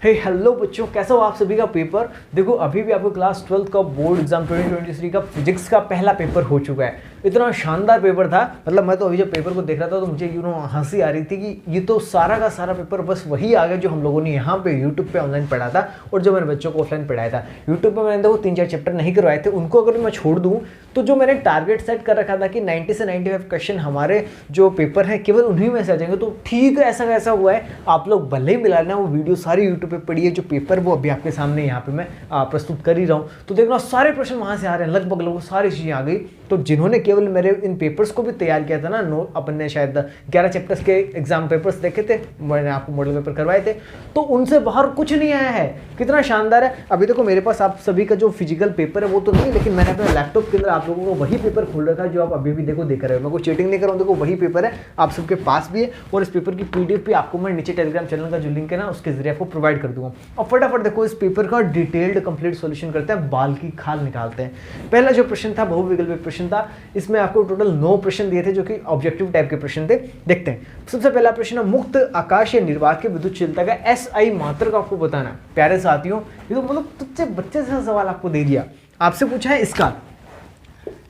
Hello बच्चों, कैसा हो आप सभी का पेपर। देखो अभी भी आपको क्लास 12 का बोर्ड एग्जाम 2023 का फिजिक्स का पहला पेपर हो चुका है। इतना शानदार पेपर था, मतलब मैं तो अभी जब पेपर को देख रहा था तो मुझे हंसी आ रही थी कि ये तो सारा का सारा पेपर बस वही आ गया जो हम लोगों ने यहाँ पे यूट्यूब पे ऑनलाइन पढ़ा था और जो मैंने बच्चों को ऑफलाइन पढ़ाया था। यूट्यूब पे मैंने वो 3-4 चैप्टर नहीं करवाए थे, उनको अगर मैं छोड़ दूँ तो जो मैंने टारगेट सेट कर रखा था कि 90 से 95 क्वेश्चन हमारे जो पेपर है केवल उन्हीं में से आ जाएंगे, तो ठीक है ऐसा कैसा हुआ है। आप लोग भले ही मिला लेना, वो वीडियो सारी यूट्यूब पे पड़ी है, जो पेपर वो अभी आपके सामने यहाँ पे मैं प्रस्तुत कर ही रहा हूँ। तो देखना सारे प्रश्न वहाँ से आ रहे हैं, लगभग सारी चीज़ें आ गई। तो जिन्होंने केवल मेरे इन पेपर्स को भी तैयार किया था ना, अपन ने शायद 11 चैप्टर्स के एग्जाम पेपर्स देखे थे, मैंने आपको मॉडल पेपर करवाए थे, तो उनसे बाहर कुछ नहीं आया है। कितना शानदार है। अभी देखो मेरे पास आप सभी का जो फिजिकल पेपर है वो तो नहीं, लेकिन मैंने अपने लैपटॉप के अंदर आप लोगों को वही पेपर खोल रखा है जो आप अभी भी देखो देख रहे हो। मैं कोई चीटिंग नहीं कर रहा हूँ, देखो वही पेपर है, आप सबके पास भी है। और इस पेपर की पीडीएफ भी आपको मैं नीचे टेलीग्राम चैनल का जो लिंक है ना उसके जरिए आपको प्रोवाइड कर दूंगा। और फटाफट देखो इस पेपर का डिटेल्ड कंप्लीट सॉल्यूशन करते हैं, बाल की खाल निकालते हैं। पहला जो प्रश्न था बहुविकल्पिक प्रश्न था, इसमें आपको टोटल 9 प्रश्न दिए थे जो कि ऑब्जेक्टिव टाइप के प्रश्न थे। देखते हैं सबसे पहला प्रश्न है, मुक्त आकाश या निर्वात की विद्युतशीलता का एसआई मात्रक आपको बताना। प्यारे साथियों ये तो मतलब तुझसे बच्चे से सवाल आपको दे दिया, आपसे पूछा है इसका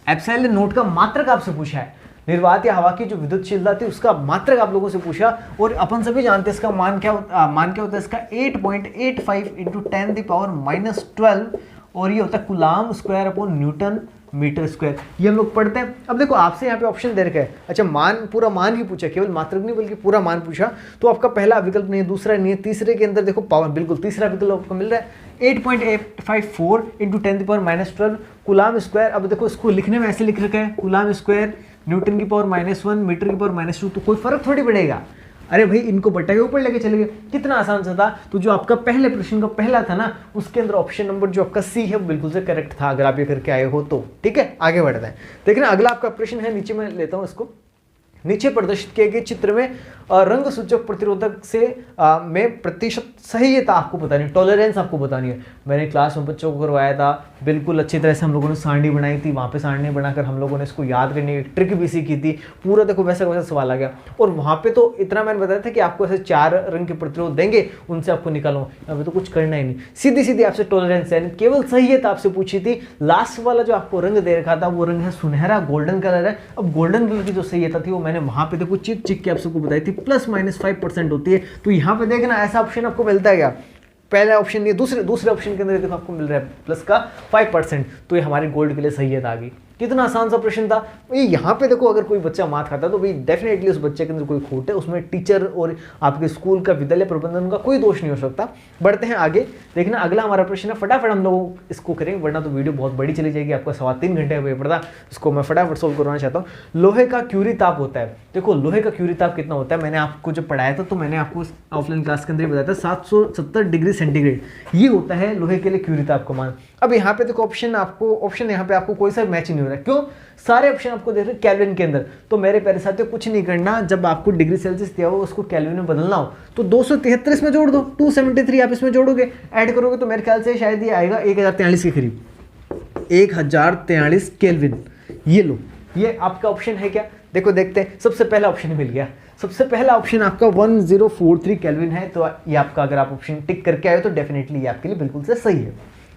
एप्सिलॉन नोट का मात्रक आपसे पूछा है। निर्वात या हवा की जो विद्युतशीलता थी उसका मात्रक आप लोगों से पूछा, और अपन सभी जानते हैं इसका मान क्या होता है इसका 8.85 इंटू 10⁻⁻12, और ये होता है coulomb square upon newton metre square. ये हम लोग पढ़ते हैं। अब देखो आपसे यहाँ पे ऑप्शन दे रखा है, अच्छा मान पूरा मान ही पूछा, केवल मात्रक नहीं बल्कि पूरा मान पूछा, तो आपका पहला विकल्प नहीं है, दूसरा नहीं है, तीसरे के अंदर देखो पावर, बिल्कुल तीसरा विकल्प आपको मिल रहा है 8.854 इंटू 10⁻⁻12 कूलाम स्क्वायर। अब देखो इसको लिखने में ऐसे लिख रखा है कूलाम स्क्वायर न्यूटन की पावर -1 मीटर की पावर -2, तो कोई फर्क थोड़ी पड़ेगा। अरे भाई इनको बटा के ऊपर लेके चले गए, कितना आसान सा था। तो जो आपका पहले प्रश्न का पहला था ना उसके अंदर ऑप्शन नंबर जो आपका सी है वो बिल्कुल से करेक्ट था, अगर आप ये करके आए हो तो। ठीक है आगे बढ़ते हैं। देखना अगला आपका प्रश्न है, नीचे मैं लेता हूं इसको। नीचे प्रदर्शित किए गए चित्र में रंग सूचक प्रतिरोधक से में प्रतिशत सहीता आपको बतानी है, टॉलरेंस आपको बतानी है। मैंने क्लास में बच्चों को करवाया था, बिल्कुल अच्छी तरह से हम लोगों ने सारणी बनाई थी, वहाँ पे सारणी बनाकर हम लोगों ने इसको याद करने की ट्रिक भी सीखी थी। पूरा देखो वैसा वैसा सवाल आ गया, और वहाँ पे तो इतना मैंने बताया था कि आपको ऐसे 4 रंग के प्रतिरोध देंगे, उनसे आपको निकालो। अभी तो कुछ करना ही नहीं, सीधी सीधी आपसे टॉलरेंस है, केवल सहीता आपसे पूछी थी। लास्ट वाला जो आपको रंग दे रखा था वो रंग है सुनहरा, गोल्डन कलर है। अब गोल्डन कलर की जो सहीता थी वो मैंने वहाँ पे देखो चिक चिक के आप सबको बताई थी, +-5% होती है। तो यहाँ पे देखना ऐसा ऑप्शन आपको मिलता है क्या, पहला ऑप्शन नहीं, दूसरे ऑप्शन के अंदर देखो आपको मिल रहा है +5%, तो ये हमारे गोल्ड के लिए सहीयत आ गई। कितना आसान सा प्रश्न था ये। यहाँ पे देखो अगर कोई बच्चा मात खाता तो भाई डेफिनेटली उस बच्चे के अंदर कोई खोट है, उसमें टीचर और आपके स्कूल का विद्यालय प्रबंधन का कोई दोष नहीं हो सकता। बढ़ते हैं आगे। देखना अगला हमारा प्रश्न है, फटाफट हम लोग इसको करेंगे वरना तो वीडियो बहुत बड़ी चली जाएगी, आपका 3.25 घंटे का पेपर था, इसको मैं फटाफट सोल्व करवाना चाहता हूँ। लोहे का क्यूरी ताप होता है, देखो लोहे का क्यूरी ताप कितना होता है, मैंने आपको जब पढ़ाया था तो मैंने आपको ऑफलाइन क्लास के अंदर बताया था 770 डिग्री सेंटीग्रेड, ये होता है लोहे के लिए क्यूरी ताप का मान। अब यहाँ पे देखो ऑप्शन यहाँ पे आपको कोई सा मैच नहीं हो रहा है, क्यों, सारे ऑप्शन आपको देख रहे हैं केल्विन के अंदर। तो मेरे प्यारे साथियों कुछ नहीं करना, जब आपको डिग्री सेल्सियस दिया हो उसको केल्विन में बदलना हो तो 273 इसमें जोड़ दो, 273 आप इसमें जोड़ोगे, ऐड करोगे तो मेरे ख्याल से शायद ये आएगा 1043 के करीब, 1043 केल्विन। ये लो, ये आपका ऑप्शन है क्या, देखो देखते हैं। सबसे पहला ऑप्शन मिल गया, सबसे पहला ऑप्शन आपका 1043 केल्विन है। तो ये आपका अगर आप ऑप्शन टिक करके आए तो डेफिनेटली ये आपके लिए बिल्कुल से सही है।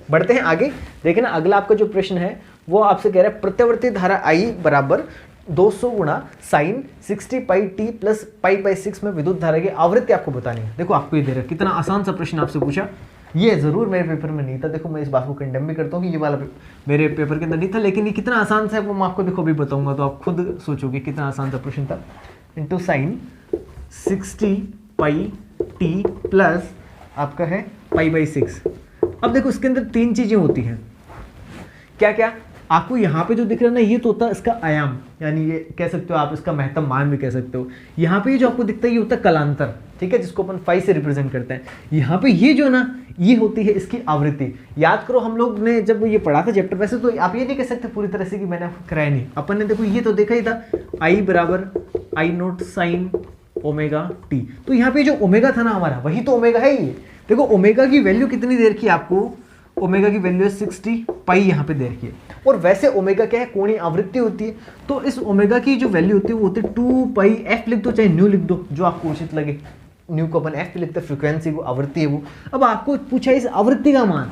बढ़ते हैं आगे। देखना अगला आपका जो प्रश्न है वो आपसे कह रहा है प्रत्यावर्ती धारा I बराबर 200 गुणा साइन 60πt प्लस π/6 में विद्युत धारा की आवृत्ति आपको बतानी है। देखो आपको ये दे रहा है, कितना आसान सा प्रश्न आपसे पूछा, ये जरूर मेरे पेपर में नहीं था। देखो मैं इस बात को कंडेम भी करता हूँ कि ये वाला मेरे पेपर के अंदर नहीं था, लेकिन ये कितना आसान सा है वो मैं आपको देखो अभी बताऊंगा, तो आप खुद सोचोगे कितना आसान सा प्रश्न था। इंटू साइन 60πt प्लस आपका है π/6। अब देखो इसके अंदर 3 चीजें होती हैं, क्या क्या, आपको यहाँ पे जो दिख रहा है ना ये तो होता है इसका आयाम, यानी ये कह सकते हो आप इसका महत्तम मान भी कह सकते हो। यहाँ पे जो आपको दिखता है ये होता है कलांतर, ठीक है, जिसको अपन फाई से रिप्रेजेंट करते हैं। यहाँ पे ये जो ना ये होती है इसकी आवृत्ति। याद करो हम लोग ने जब ये पढ़ा था चैप्टर, वैसे तो आप ये नहीं कह सकते पूरी तरह से कि मैंने आपको कराया नहीं, अपन ने देखो ये तो देखा ही था I बराबर I0 साइन ओमेगा टी। तो यहाँ पे जो ओमेगा था ना हमारा वही तो ओमेगा है ये। देखो ओमेगा की वैल्यू कितनी देर की, आपको ओमेगा की वैल्यू है 60π यहाँ पे दे रखी है, और वैसे ओमेगा क्या है, कोणीय आवृत्ति होती है। तो इस ओमेगा की जो वैल्यू होती है वो होती है 2π, f लिख दो चाहे न्यू लिख दो जो आपको उचित लगे, न्यू को अपन एफ पे लिखते हैं, फ्रीक्वेंसी वो आवृत्ति है वो। अब आपको पूछा इस आवृत्ति का मान,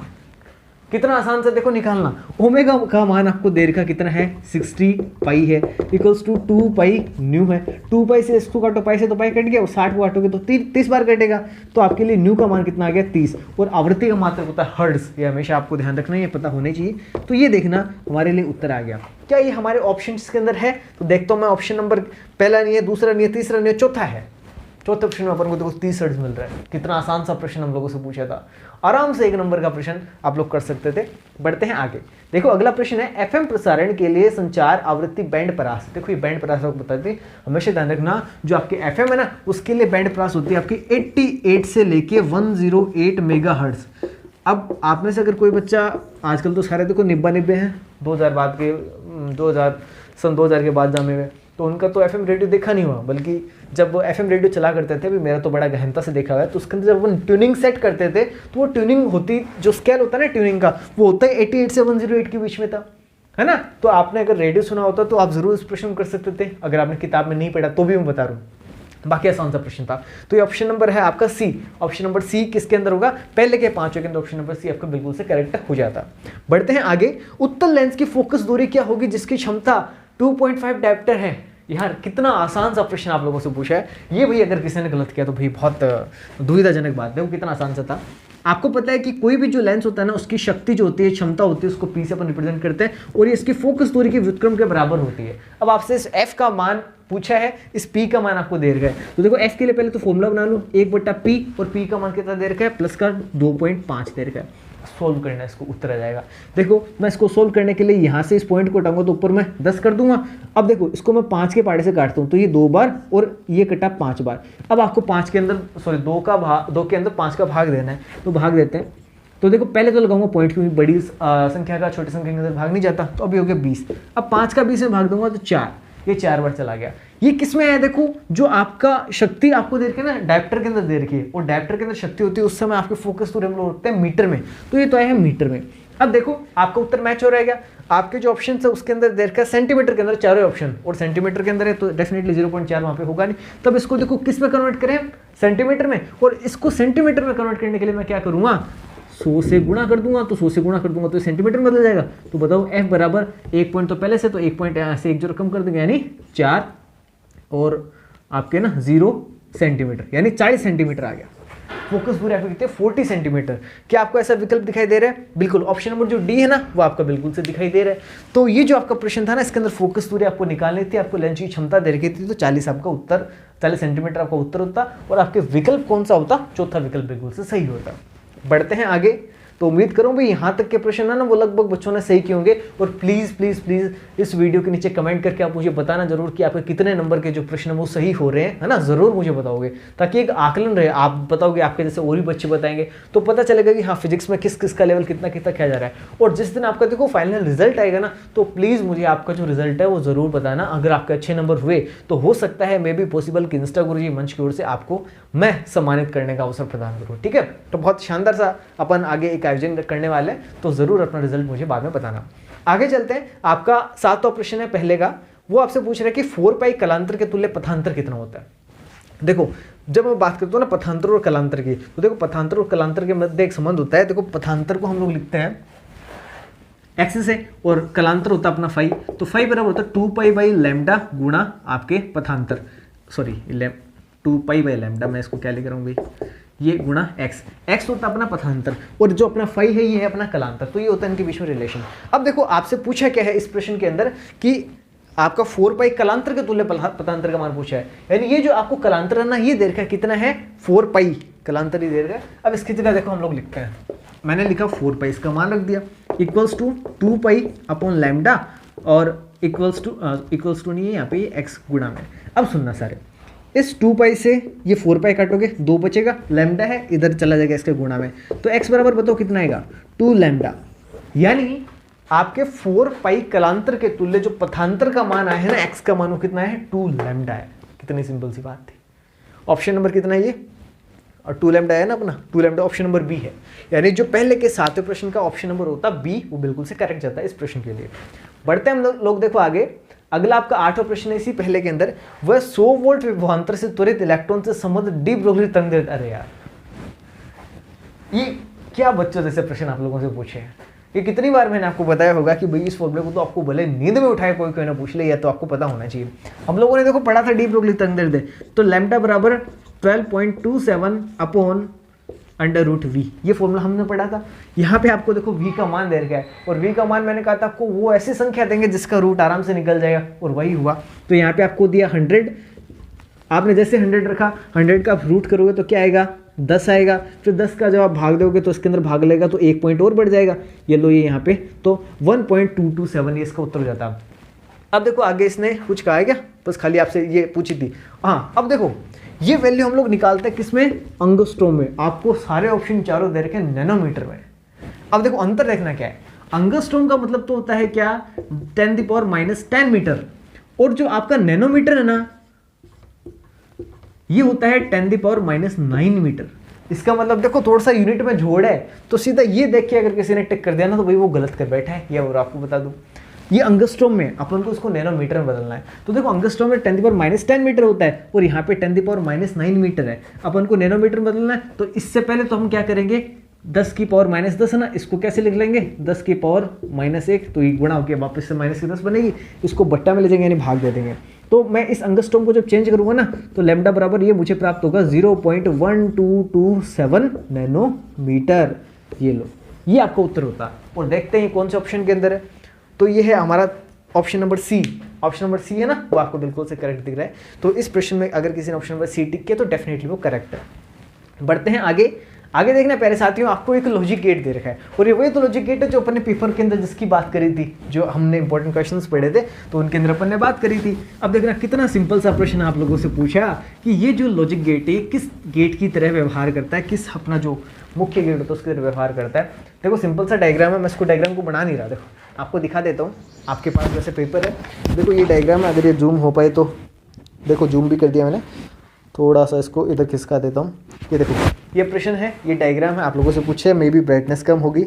कितना आसान से देखो निकालना। ओमेगा का मान आपको दे रखा कितना है 60 पाई है, इक्वल्स टू 2 पाई न्यू है। 2 पाई से इसको काटो, पाई से तो पाई कट गया, और 60 को काटोगे तो 30 बार कटेगा, तो आपके लिए न्यू का मान कितना आ गया 30। और आवृत्ति का मात्रक होता है हर्ट्ज, ये हमेशा आपको ध्यान रखना, ये पता होना चाहिए। तो ये देखना हमारे लिए उत्तर आ गया। क्या ये हमारे ऑप्शन के अंदर है? तो देखता हूँ मैं, ऑप्शन नंबर पहला नहीं है, दूसरा नहीं है, तीसरा नहीं है, चौथा है। चौथे प्रश्न में अपन को देखो 30 हर्ट्ज मिल रहा है। कितना आसान सा प्रश्न हम लोगों से पूछा था, आराम से 1 नंबर का प्रश्न आप लोग कर सकते थे। बढ़ते हैं आगे। देखो अगला प्रश्न है, एफएम प्रसारण के लिए संचार आवृत्ति बैंड परास। देखो ये बैंड परास आपको बता दें, हमेशा ध्यान रखना, जो आपके एफएम है ना, उसके लिए बैंड परास होती है आपकी 88 से लेके 108 मेगाहर्ट्ज। अब आप में से अगर कोई बच्चा, आजकल तो सारे देखो निब्बा निब्बे हैं, 2000 बाद के 2000 के बाद जामे हुए, तो उनका तो एफएम रेडियो देखा नहीं हुआ, बल्कि जब वो एफएम रेडियो चला करते थे, अभी मेरा तो बड़ा गहनता से देखा हुआ है, तो उसके अंदर जब अपन ट्यूनिंग सेट करते थे तो वो ट्यूनिंग होती, जो स्केल होता है ना ट्यूनिंग का, वो होता है 88 से 108 के बीच में था, है ना। तो आपने अगर रेडियो सुना होता तो आप जरूर इस प्रश्न कर सकते थे, अगर आपने किताब में नहीं पढ़ा तो भी मैं बता रहा हूँ। बाकी आसान सा प्रश्न था। तो ये ऑप्शन नंबर है आपका सी। ऑप्शन नंबर सी किसके अंदर होगा? पहले के 5 के अंदर ऑप्शन नंबर सी आपका बिल्कुल से करेक्ट हो जाता। बढ़ते हैं आगे। उत्तल लेंस की फोकस दूरी क्या होगी जिसकी क्षमता 2.5 डायप्टर है? यार कितना आसान सा प्रश्न आप लोगों से पूछा है ये। भाई अगर किसी ने गलत किया तो भाई बहुत दुविधाजनक बात है। वो कितना आसान सा था। आपको पता है कि कोई भी जो लेंस होता है ना, उसकी शक्ति जो होती है, क्षमता होती है, उसको पी से अपन रिप्रेजेंट करते हैं, और ये इसकी फोकस दूरी के व्युत्क्रम के बराबर होती है। अब आपसे इस एफ का मान पूछा है, इस पी का मान आपको दे रखा है, तो देखो एफ के लिए पहले तो फॉर्मूला बना लो, 1/p, और पी का मान कितना दे रखा है, प्लस का 2.5 दे रखा है। सोल्व करना है, इसको उत्तर आ जाएगा। देखो मैं इसको सोल्व करने के लिए यहाँ से इस पॉइंट को उठाऊंगा तो ऊपर मैं 10 कर दूंगा। अब देखो इसको मैं 5 के पाड़े से काटता हूँ, तो ये 2 बार और ये कटा 5 बार। अब आपको 5 के अंदर, सॉरी 2 के अंदर 5 का भाग देना है, तो भाग देते हैं। तो देखो पहले तो लगाऊंगा पॉइंट, क्योंकि बड़ी संख्या का छोटी संख्या के अंदर भाग नहीं जाता, तो अभी हो गया 20। अब 5 का 20 में भाग दूंगा तो 4, ये 4 बार चला गया। ये किस में है? देखो जो आपका शक्ति आपको दे रखी है ना, डायप्टर के अंदर दे रखी है, और डायप्टर के अंदर शक्ति होती है उस समय आपके फोकस दूरी हम लोग रखते हैं मीटर में, तो ये तो आया है मीटर में। अब देखो आपका उत्तर मैच हो रहेगा। आपके जो ऑप्शन है उसके अंदर दे रखा है सेंटीमीटर के अंदर चारों ऑप्शन, और सेंटीमीटर के अंदर है तो डेफिनेटली 0.4 वहां पे होगा नहीं। तब इसको देखो किस में कन्वर्ट करें, सेंटीमीटर में, और इसको सेंटीमीटर में कन्वर्ट करने के लिए मैं क्या करूंगा, 100 से गुणा कर दूंगा, तो 100 से गुणा कर दूंगा तो सेंटीमीटर में बदल जाएगा। तो बताओ f बराबर 1 पॉइंट तो पहले से, तो 1 पॉइंट यहाँ से 1 जो रकम कर देंगे, यानी 4 और आपके ना 0 सेंटीमीटर, यानी 40 सेंटीमीटर आ गया। फोकस दूरी आपको कितनी है, 40 सेंटीमीटर। क्या आपको ऐसा विकल्प दिखाई दे रहा है? बिल्कुल ऑप्शन नंबर जो डी है ना, वो आपका बिल्कुल से दिखाई दे रहा है। तो ये जो आपका प्रश्न था ना, इसके अंदर फोकस दूरी आपको निकालनी थी, आपको लेंस की क्षमता दे रखी थी, तो 40 आपका उत्तर, 40 सेंटीमीटर आपका उत्तर होता, और आपके विकल्प कौन सा होता? चौथा विकल्प बिल्कुल से सही होता। बढ़ते हैं आगे। तो उम्मीद करूं भाई यहाँ तक के प्रश्न है ना, वो लगभग बच्चों ने सही किए होंगे। और प्लीज़ प्लीज़ प्लीज़ इस वीडियो के नीचे कमेंट करके आप मुझे बताना जरूर कि आपके कितने नंबर के जो प्रश्न वो सही हो रहे हैं, है ना, ज़रूर मुझे बताओगे, ताकि एक आकलन रहे। आप बताओगे, आपके जैसे और भी बच्चे बताएंगे, तो पता चलेगा कि हाँ फिजिक्स में किस किस का लेवल कितना कितना किया जा रहा है। और जिस दिन आपका देखो फाइनल रिजल्ट आएगा ना, तो प्लीज़ मुझे आपका जो रिजल्ट है वो ज़रूर बताना। अगर आपके अच्छे नंबर हुए तो हो सकता है मे बी पॉसिबल कि इंस्टा गुरुजी मंच की ओर से आपको मैं सम्मानित करने का अवसर प्रदान करूँ। ठीक है, तो बहुत शानदार सा अपन आगे एक आयोजन करने वाले, तो जरूर अपना रिजल्ट मुझे बाद में बताना। आगे चलते हैं। आपका 7वां प्रश्न है पहले का, वो आपसे पूछ रहा है कि 4 पाई कलांतर के तुल्य पथांतर कितना होता है। देखो जब मैं बात करता हूँ ना पथांतर और कलांतर की, तो देखो पथांतर और कलांतर के मध्य एक संबंध होता है। देखो पथांतर को हम लोग लिखते हैं एक्स से, और कलांतर होता है अपना फाई, तो फाई बराबर होता है 2 पाई बाई लैम्डा गुणा आपके पथांतर, सॉरी 2 पाई बाई लैम्डा, मैं इसको क्या लिख रहा हूँ भाई, ये गुणा एक्स। एक्स होता है अपना पथांतर, और जो अपना फाई है ये है अपना कलांतर, तो ये होता है इनके बीच में रिलेशन। अब देखो आपसे पूछा क्या है इस प्रश्न के अंदर कि आपका 4 पाई कलांतर के तुल्य पथांतर का मान पूछा है, यानी ये जो आपको कलांतर है ना, ये दे रखा है कितना है, 4 पाई कलांतर ही दे रखा है। अब इसकी जगह देखो हम लोग लिखते हैं, मैंने लिखा 4 पाई, इसका मान रख दिया, equals to 2 pi upon lambda, और इक्वल्स टू नहीं है यहाँ पे एक्स गुणा में। अब सुनना सारे, इस 2 पाई से ये 4 पाई काटोगे, 2 बचेगा, लैम्डा है इधर चला जाएगा इसके गुणा में, तो x बराबर बताओ कितना आएगा, 2 लैम्डा। यानी आपके 4 पाई कलांतर के तुल्य जो पथांतर का मान आया है ना, x का मान वो कितना है, 2 लैम्डा है। कितनी सिंपल सी बात थी। ऑप्शन नंबर कितना है ये, और 2 लैम्डा है ना अपना, 2 लैम्डा ऑप्शन नंबर बी है। यानी जो पहले के 7वें प्रश्न का ऑप्शन नंबर होता बी, वो बिल्कुल से करेक्ट जाता है इस प्रश्न के लिए। बढ़ते हैं हम लोग देखो आगे। अगला आपका 8वां प्रश्न है इसी पहले के अंदर, वह 100 वोल्ट विभवांतर से त्वरित इलेक्ट्रॉन से संबंध डी ब्रोगली तरंग दैर्घ्य। अरे यार, ये क्या बच्चों जैसे प्रश्न आप लोगों से पूछे हैं। ये कितनी बार मैंने आपको बताया होगा कि भाई इस फॉर्मूले को तो आपको भले नींद में उठाए कोई ना पूछ ले, या तो आपको पता होना चाहिए। हम लोगों ने देखो पढ़ा था डी ब्रोगली तरंग दैर्घ्य, तो लैम्डा बराबर 12.27 अपॉन अंडर रूट वी, ये फॉर्मूला हमने पढ़ा था। यहाँ पे आपको देखो v का मान दे रखा है, और v का मान मैंने कहा था आपको वो ऐसी संख्या देंगे जिसका रूट आराम से निकल जाएगा, और वही हुआ। तो यहाँ पे आपको दिया 100, आपने जैसे 100 रखा, 100 का रूट करोगे तो क्या आएगा 10 आएगा, फिर 10 का जब आप भाग दोगे तो इसके अंदर भाग लेगा तो 1 पॉइंट और बढ़ जाएगा, ये लो ये यहाँ पे, तो 1.227 ये इसका उत्तर हो जाता। अब देखो आगे इसने कुछ कहा है क्या, बस खाली आपसे ये पूछी थी। हाँ, अब देखो ये वैल्यू हम लोग निकालते हैं किसमें, अंगस्ट्रोम में। आपको सारे ऑप्शन चारों दे रखे हैं नैनोमीटर में। अब देखो अंतर देखना क्या है, अंगस्ट्रोम का मतलब तो होता है क्या 10⁻⁻10 मीटर, और जो आपका नैनोमीटर है ना ये होता है 10⁻⁹ मीटर। इसका मतलब देखो थोड़ा सा यूनिट में जोड़ है, तो सीधा ये देख के अगर किसी ने टिक कर दिया ना तो भाई वो गलत कर बैठा है, या और आपको बता दूं ये अंगस्ट्रोम में अपन को उसको नैनोमीटर में बदलना है। तो देखो अंगस्ट्रोम में 10⁻⁻10 मीटर होता है, और यहाँ पे 10⁻⁹ मीटर है, अपन को नैनोमीटर में बदलना है। तो इससे पहले तो हम क्या करेंगे, 10⁻⁻10 है ना, इसको कैसे लिख लेंगे 10⁻⁻1, तो ये गुणा होकर वापस से -10 बनेगी, इसको बट्टा में ले जाएंगे यानी भाग दे देंगे। तो मैं इस अंगस्ट्रोम को जब चेंज करूंगा ना तो लैम्डा बराबर ये मुझे प्राप्त होगा 0.1227 नैनोमीटर। ये लो, ये आपका उत्तर होता है। और देखते हैं कौन से ऑप्शन के अंदर है, तो ये है हमारा option number C. Option number C है ना, वो आपको बिल्कुल से करेक्ट दिख रहा है। तो इस प्रश्न में अगर किसी ने ऑप्शन नंबर सी टिक किया तो डेफिनेटली वो करेक्ट है। बढ़ते हैं आगे। आगे देखना प्यारे साथियों, आपको एक लॉजिक गेट दे रखा है, और ये वही तो लॉजिक गेट है जो अपन ने पेपर के अंदर जिसकी बात करी थी, जो हमने इंपॉर्टेंट क्वेश्चंस पढ़े थे तो उनके अंदर अपन ने बात करी थी। अब देखना कितना सिंपल सा प्रश्न आप लोगों से पूछा कि ये जो लॉजिक गेट है किस गेट की तरह व्यवहार करता है, किस अपना जो मुख्य गेट होता है उसकी तरह व्यवहार करता है। देखो सिंपल सा डायग्राम है, मैं इसको डायग्राम को बना नहीं रहा, देखो आपको दिखा देता हूँ। आपके पास वैसे पेपर है, देखो ये डायग्राम है, अगर ये जूम हो पाए तो देखो, जूम भी कर दिया मैंने, थोड़ा सा इसको इधर खिसका देता हूँ। ये देखो ये प्रश्न है, ये डायग्राम है, आप लोगों से पूछे है, मे बी ब्राइटनेस कम होगी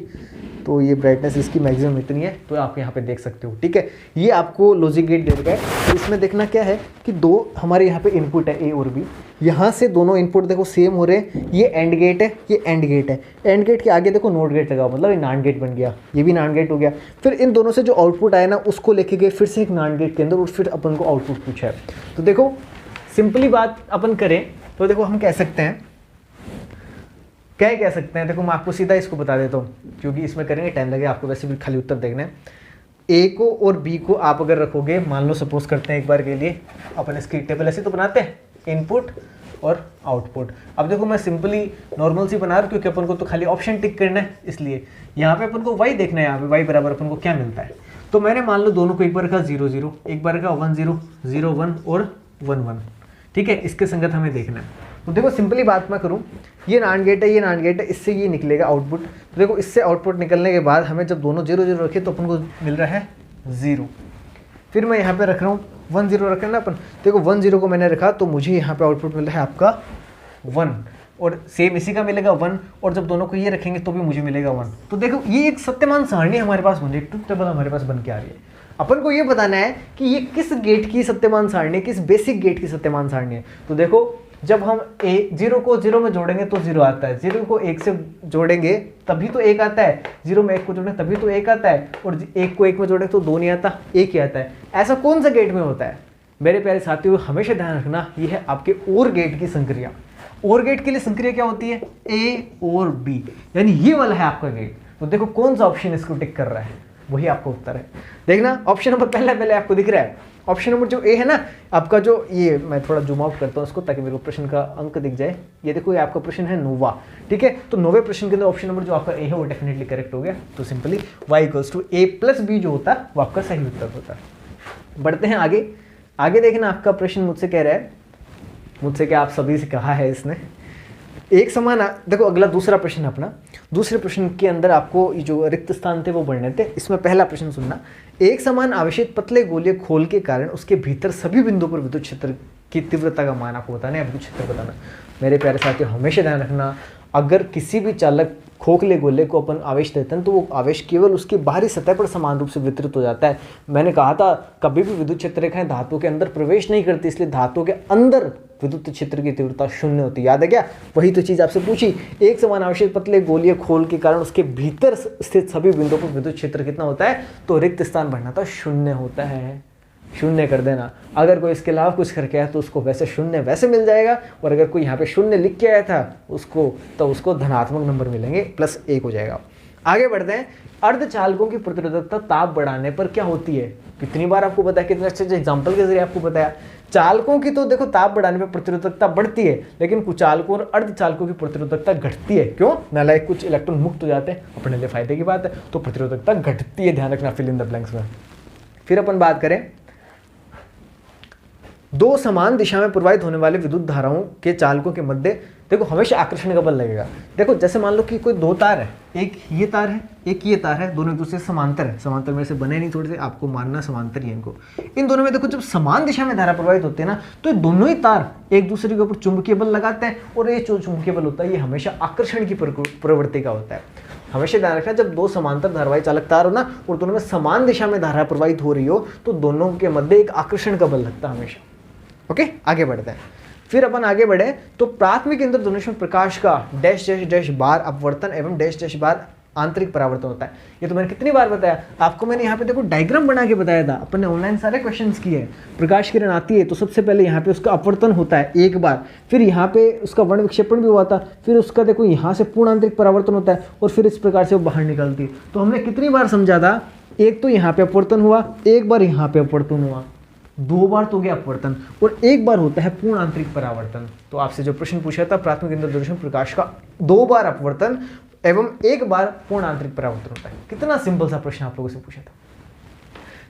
तो ये ब्राइटनेस इसकी मैक्सिमम इतनी है, तो आप यहाँ पे देख सकते हो, ठीक है। ये आपको लॉजिक गेट दे रखा है, तो इसमें देखना क्या है कि दो हमारे यहाँ पे इनपुट है ए और बी, यहाँ से दोनों इनपुट देखो सेम हो रहे हैं, ये एंड गेट है, ये एंड गेट है। एंड गेट के आगे देखो नोट गेट लगा, मतलब ये नान गेट बन गया, ये भी नान गेट हो गया। फिर इन दोनों से जो आउटपुट आया ना उसको लेके गए फिर से एक नान गेट के अंदर, और फिर अपन को आउटपुट पूछा है। तो देखो सिंपली बात अपन करें तो देखो हम कह सकते हैं, क्या कह सकते हैं, देखो मैं आपको सीधा इसको बता देता हूँ, क्योंकि इसमें करेंगे टाइम लगेगा, आपको वैसे भी खाली उत्तर देखना है। ए को और बी को आप अगर रखोगे, मान लो सपोज करते हैं एक बार के लिए, अपन इसकी टेबल ऐसे तो बनाते हैं, इनपुट और आउटपुट। अब देखो मैं सिंपली नॉर्मल सी बना रहा हूँ क्योंकि अपन को तो खाली ऑप्शन टिक करना है, इसलिए यहाँ पे अपन को वाई देखना है, यहाँ पे वाई बराबर अपन को क्या मिलता है। तो मैंने मान लो दोनों को एक बार का 0 0, एक बार का 1 0 0 1 और 1 1, ठीक है, इसके संगत हमें देखना है। तो देखो सिंपली बात मैं करूं, ये नान गेट है, ये नान गेट है, इससे ये निकलेगा आउटपुट। तो देखो इससे आउटपुट निकलने के बाद हमें जब दोनों 0 0 रखे तो अपन को मिल रहा है 0। फिर मैं यहाँ पे रख रहा हूँ 1 0 रखें ना अपन, देखो 1 0 को मैंने रखा तो मुझे यहाँ पे आउटपुट मिल रहा है आपका 1, और सेम इसी का मिलेगा 1, और जब दोनों को ये रखेंगे तो भी मुझे मिलेगा 1। तो देखो ये एक सत्यमान सारणी हमारे पास बन रही है, ट्रुथ टेबल हमारे पास बन के आ रही है। अपन को ये बताना है कि ये किस गेट की सत्यमान सारणी है, किस बेसिक गेट की सत्यमान सारणी है। तो देखो जब हम 0 को 0 में जोड़ेंगे तो 0 आता है, 0 को 1 से जोड़ेंगे तभी तो 1 आता है, 0 में 1 को जोड़ेंगे तभी तो 1 आता है, और 1 को 1 में जोड़ेंगे तो 2 नहीं आता, 1 ही आता है। ऐसा कौन सा गेट में होता है मेरे प्यारे साथियों, हमेशा ध्यान रखना, ये है आपके और गेट की संक्रिया। और गेट के लिए संक्रिया क्या होती है, ए और बी, यानी ये वाला है आपका गेट। तो देखो कौन सा ऑप्शन इसको टिक कर रहा है, वही आपका उत्तर है। देखना ऑप्शन नंबर पहले आपको दिख रहा है, ऑप्शन नंबर जो ए है ना आपका, जो ये मैं थोड़ा जूम आउट करता हूँ इसको ताकि मेरे को प्रश्न का अंक दिख जाए। ये देखो ये आपका प्रश्न है 9वां, ठीक है। तो 9वें प्रश्न के अंदर ऑप्शन नंबर जो आपका ए है वो डेफिनेटली करेक्ट हो गया। तो सिंपली y = a + b जो होता है वो आपका सही उत्तर होता है। बढ़ते हैं आगे। आगे देखना आपका प्रश्न मुझसे कह रहा है, मुझसे क्या आप सभी से कहा है इसने, एक समान, देखो अगला दूसरा प्रश्न अपना, दूसरे प्रश्न के अंदर आपको ये जो रिक्त स्थान थे वो बढ़ने थे। इसमें पहला प्रश्न सुनना, एक समान आवेशित पतले गोलीय खोल के कारण उसके भीतर सभी बिंदुओं पर विद्युत क्षेत्र की तीव्रता का मान आपको बताना है, विद्युत क्षेत्र बताना। मेरे प्यारे साथियों हमेशा ध्यान रखना, अगर किसी भी चालक खोखले गोले को अपन आवेश देते हैं तो वो आवेश केवल उसकी बाहरी सतह पर समान रूप से वितरित हो जाता है। मैंने कहा था कभी भी विद्युत क्षेत्र रेखाएं धातु के अंदर प्रवेश नहीं करती, इसलिए धातु के अंदर विद्युत क्षेत्र की तीव्रता शून्य होती है। याद है क्या? वही तो चीज आपसे पूछी। एक समान आवेशित पतले गोलीय खोल के कारण उसके भीतर स्थित सभी बिंदुओं पर विद्युत क्षेत्र कितना होता है? तो रिक्त स्थान भरना तो शून्य होता है। शून्य कर देना। अगर कोई इसके अलावा कुछ करके आया तो उसको वैसे शून्य वैसे मिल जाएगा, और अगर कोई यहाँ पे शून्य लिख के आया था उसको, तो उसको धनात्मक नंबर मिलेंगे, +1 हो जाएगा। आगे बढ़ते हैं। अर्धचालकों की प्रतिरोधकता ताप बढ़ाने पर क्या होती है? कितनी बार आपको बताया, कितने अच्छे एग्जाम्पल के जरिए आपको बताया। चालकों की तो देखो ताप बढ़ाने पर प्रतिरोधकता बढ़ती है, लेकिन कुचालकों और अर्धचालकों की प्रतिरोधकता घटती है। क्यों? नालायक कुछ इलेक्ट्रॉन मुक्त हो जाते हैं, अपने लिए फायदे की बात है, तो प्रतिरोधकता घटती है। ध्यान रखना, फिल इन द ब्लैंक्स में। फिर अपन बात करें दो समान दिशा में प्रवाहित होने वाले विद्युत धाराओं के चालकों के मध्य देखो हमेशा आकर्षण का बल लगेगा। देखो जैसे मान लो कि कोई दो तार है, एक ये तार है, एक ये तार है, दोनों एक दूसरे से समांतर है। समांतर में से बने नहीं, थोड़े से आपको मानना समांतर ही है इनको। इन दोनों में देखो जब समान दिशा में धारा प्रवाहित होती है ना, तो दोनों ही तार एक दूसरे के ऊपर चुंबकीय बल लगाते हैं, और ये जो चुंबकीय बल होता है ये हमेशा आकर्षण की प्रवृत्ति का होता है। हमेशा ध्यान रखना, जब दो समांतर धारावाही चालक तार हो ना और दोनों में समान दिशा में धारा प्रवाहित हो रही हो, तो दोनों के मध्य एक आकर्षण का बल लगता है हमेशा। ओके, आगे बढ़ते हैं। फिर अपन आगे बढ़े तो प्राथमिक इंद्रधनुष में प्रकाश का डैश डैश डैश बार अपवर्तन एवं डैश डैश बार आंतरिक परावर्तन होता है। ये तो मैंने कितनी बार बताया आपको, मैंने यहाँ पे देखो डायग्राम बना के बताया था, अपन ने ऑनलाइन सारे क्वेश्चंस किए हैं। प्रकाश किरण आती है तो सबसे पहले यहाँ पे उसका अपवर्तन होता है एक बार, फिर यहाँ पे उसका वर्ण विक्षेपण भी हुआ था, फिर उसका देखो यहाँ से पूर्ण आंतरिक परावर्तन होता है, और फिर इस प्रकार से वो बाहर निकलती है। तो हमने कितनी बार समझा था, एक तो यहाँ पे अपवर्तन हुआ, एक बार यहाँ पे अपवर्तन हुआ, दो बार तो गया अपवर्तन, और एक बार होता है पूर्ण आंतरिक परावर्तन। तो आपसे जो प्रश्न पूछा था प्राथमिक इंद्रधनुष में प्रकाश का 2 बार अपवर्तन एवं 1 बार पूर्ण आंतरिक परावर्तन होता है। कितना सिंपल सा प्रश्न आप लोगों से पूछा था।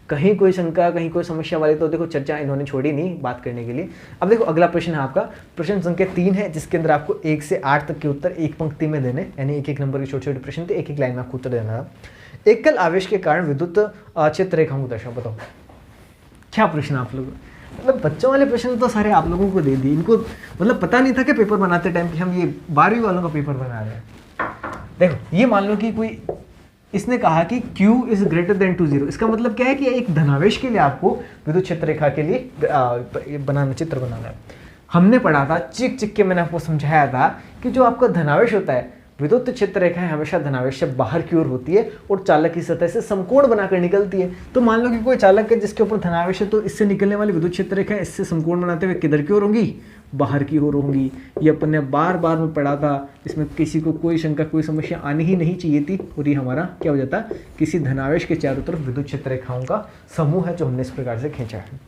कहीं कोई शंका, कहीं कोई समस्या वाली तो देखो चर्चा इन्होंने छोड़ी नहीं बात करने के लिए। अब देखो अगला प्रश्न है आपका, प्रश्न संख्या 3 है, जिसके अंदर आपको 1 से 8 तक के उत्तर एक पंक्ति में देने, यानी एक नंबर के छोटे छोटे प्रश्न थे, एक लाइन में आपको उत्तर देना था। एकल आवेश के कारण विद्युत क्षेत्र रेखाओं को दर्शाओ। बताओ क्या प्रश्न आप लोग, मतलब बच्चों वाले प्रश्न तो सारे आप लोगों को दे दिए। इनको मतलब पता नहीं था कि पेपर बनाते टाइम कि हम ये 12वीं वालों का पेपर बना रहे हैं। देखो ये मान लो कि कोई इसने कहा कि Q is greater than to 0, इसका मतलब क्या है कि एक धनावेश के लिए आपको विद्युत क्षेत्र रेखा के लिए चित्र बनाना है। हमने पढ़ा था चिक के, मैंने आपको समझाया था कि जो आपका धनावेश होता है, विद्युत क्षेत्र रेखाएं हमेशा धनावेश से बाहर की ओर होती है और चालक की सतह से समकोण बनाकर निकलती है। तो मान लो कि कोई चालक है जिसके ऊपर धनावेश है, तो इससे निकलने वाली विद्युत क्षेत्र रेखाएं इससे समकोण बनाते हुए किधर की ओर होंगी? बाहर की ओर होंगी। ये अपन ने बार बार में पढ़ा था, इसमें किसी को कोई शंका, कोई समस्या आनी ही नहीं चाहिए थी, और ये हमारा क्या हो जाता, किसी धनावेश के चारों तरफ विद्युत क्षेत्र रेखाओं का समूह है जो हमने इस प्रकार से खींचा है।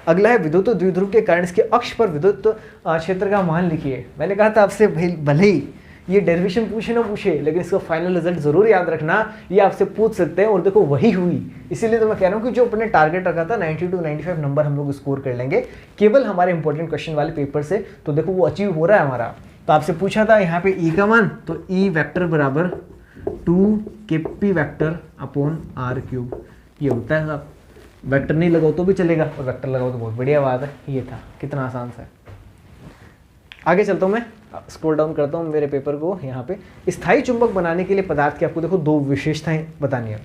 अगला है विद्युत द्विध्रुव के कारण इसके अक्ष पर विद्युत क्षेत्र का मान लिखिए। मैंने कहा था आपसे भले ही ये डेरिवेशन पूछे ना पूछे, लेकिन इसका फाइनल रिजल्ट जरूर याद रखना, ये आपसे पूछ सकते हैं, और देखो वही हुई। इसीलिए तो मैं कह रहा हूँ कि जो अपने टारगेट रखा था 90 to 95 नंबर हम लोग स्कोर कर लेंगे केवल हमारे इंपॉर्टेंट क्वेश्चन वाले पेपर से, तो देखो वो अचीव हो रहा है हमारा। तो आपसे पूछा था यहाँ पे ई का मान, तो ई वेक्टर बराबर 2kp वेक्टर अपॉन r3 ये होता है साहब। वेक्टर नहीं लगाओ तो भी चलेगा, और वेक्टर लगाओ तो बहुत बढ़िया बात है। ये था, कितना आसान सा है। आगे चलता हूँ मैं, स्क्रॉल डाउन करता हूँ मेरे पेपर को। यहाँ पे स्थायी चुंबक बनाने के लिए पदार्थ की आपको देखो 2 विशेषताएं बतानी है।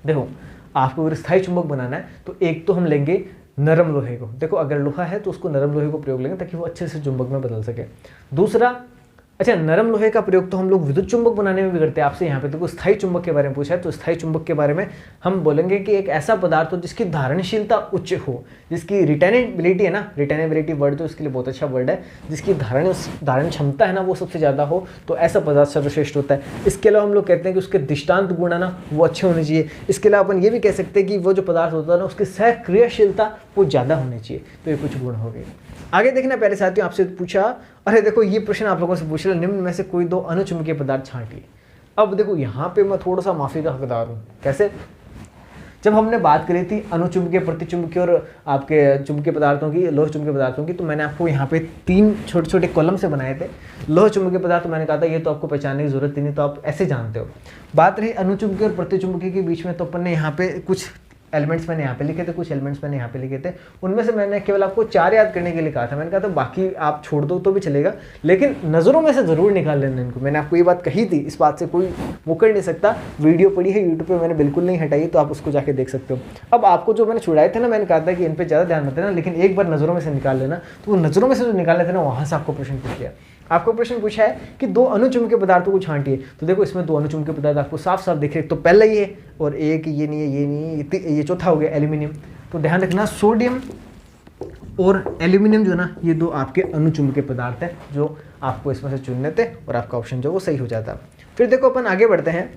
देखो आपको अगर स्थायी चुंबक बनाना है तो एक तो हम लेंगे नरम लोहे को। देखो अगर लोहा है तो उसको नरम लोहे को प्रयोग लेंगे ताकि वो अच्छे से चुंबक में बदल सके। दूसरा, अच्छा नरम लोहे का प्रयोग तो हम लोग विद्युत चुंबक बनाने में भी करते हैं। आपसे यहाँ पे देखो स्थायी चुंबक के बारे में पूछा है, तो स्थायी चुंबक के बारे में हम बोलेंगे कि एक ऐसा पदार्थ हो जिसकी धारणशीलता उच्च हो, जिसकी रिटेनेबिलिटी है ना, रिटेनेबिलिटी वर्ड तो इसके लिए बहुत अच्छा वर्ड है, जिसकी धारण क्षमता है ना वो सबसे ज़्यादा हो, तो ऐसा पदार्थ सर्वश्रेष्ठ होता है। इसके अलावा हम लोग कहते हैं कि उसके दृष्टांत गुण है ना वो अच्छे होने चाहिए। इसके अलावा अपन ये भी कह सकते हैं कि वो जो पदार्थ होता है ना उसकी सहक्रियाशीलता वो ज़्यादा होनी चाहिए। तो ये कुछ गुण हो गए। आगे देखना पहले साथियों, आपसे पूछा, अरे देखो ये प्रश्न आप लोगों से पूछ रहा, निम्न में से कोई 2 अनुचुंबकीय पदार्थ छांटिए। अब देखो यहाँ पे मैं थोड़ा सा माफी का हकदार हूँ। कैसे? जब हमने बात करी थी अनुचुंबकीय, प्रतिचुंबकीय और आपके चुंबकीय पदार्थों की, लोह चुंबकीय पदार्थों की, तो मैंने आपको यहाँ पे 3 छोटे छोटे कॉलम से बनाए थे। लोह चुंबकीय पदार्थ मैंने कहा था ये तो आपको पहचानने की जरूरत ही नहीं, तो आप ऐसे जानते हो। बात रही अनुचुंबकीय और प्रतिचुंबकीय के बीच में, तो अपन ने यहाँ पे कुछ एलिमेंट्स मैंने यहाँ पे लिखे थे, कुछ एलिमेंट्स मैंने यहाँ पे लिखे थे। उनमें से मैंने केवल आपको 4 याद करने के लिए कहा था। मैंने कहा था बाकी आप छोड़ दो तो भी चलेगा, लेकिन नज़रों में से ज़रूर निकाल लेना इनको। मैंने आपको ये बात कही थी, इस बात से कोई मुकर नहीं सकता। वीडियो पड़ी है यूट्यूब पर, मैंने बिल्कुल नहीं हटाई, तो आप उसको जाके देख सकते हो। अब आपको जो मैंने छुड़ाए थे ना, मैंने कहा था कि इन पर ज़्यादा ध्यान मत देना, लेकिन एक बार नज़रों में से निकाल लेना। तो वो नज़रों में से जो निकाले थे ना, वहाँ से आपको प्रश्न पूछ लिया। आपको प्रश्न पूछा है कि 2 अनुचुंबकीय पदार्थों को छांटिए। तो देखो इसमें 2 अनुचुंबकीय पदार्थ आपको साफ साफ दिख रहे, तो पहला ये है और एक ये नहीं है, ये नहीं है, ये चौथा हो गया एल्यूमिनियम। तो ध्यान रखना सोडियम और एल्यूमिनियम जो ना, ये 2 आपके अनुचुंबकीय पदार्थ हैं जो आपको इसमें से चुनने थे, और आपका ऑप्शन जो वो सही हो जाता। फिर देखो अपन आगे बढ़ते हैं।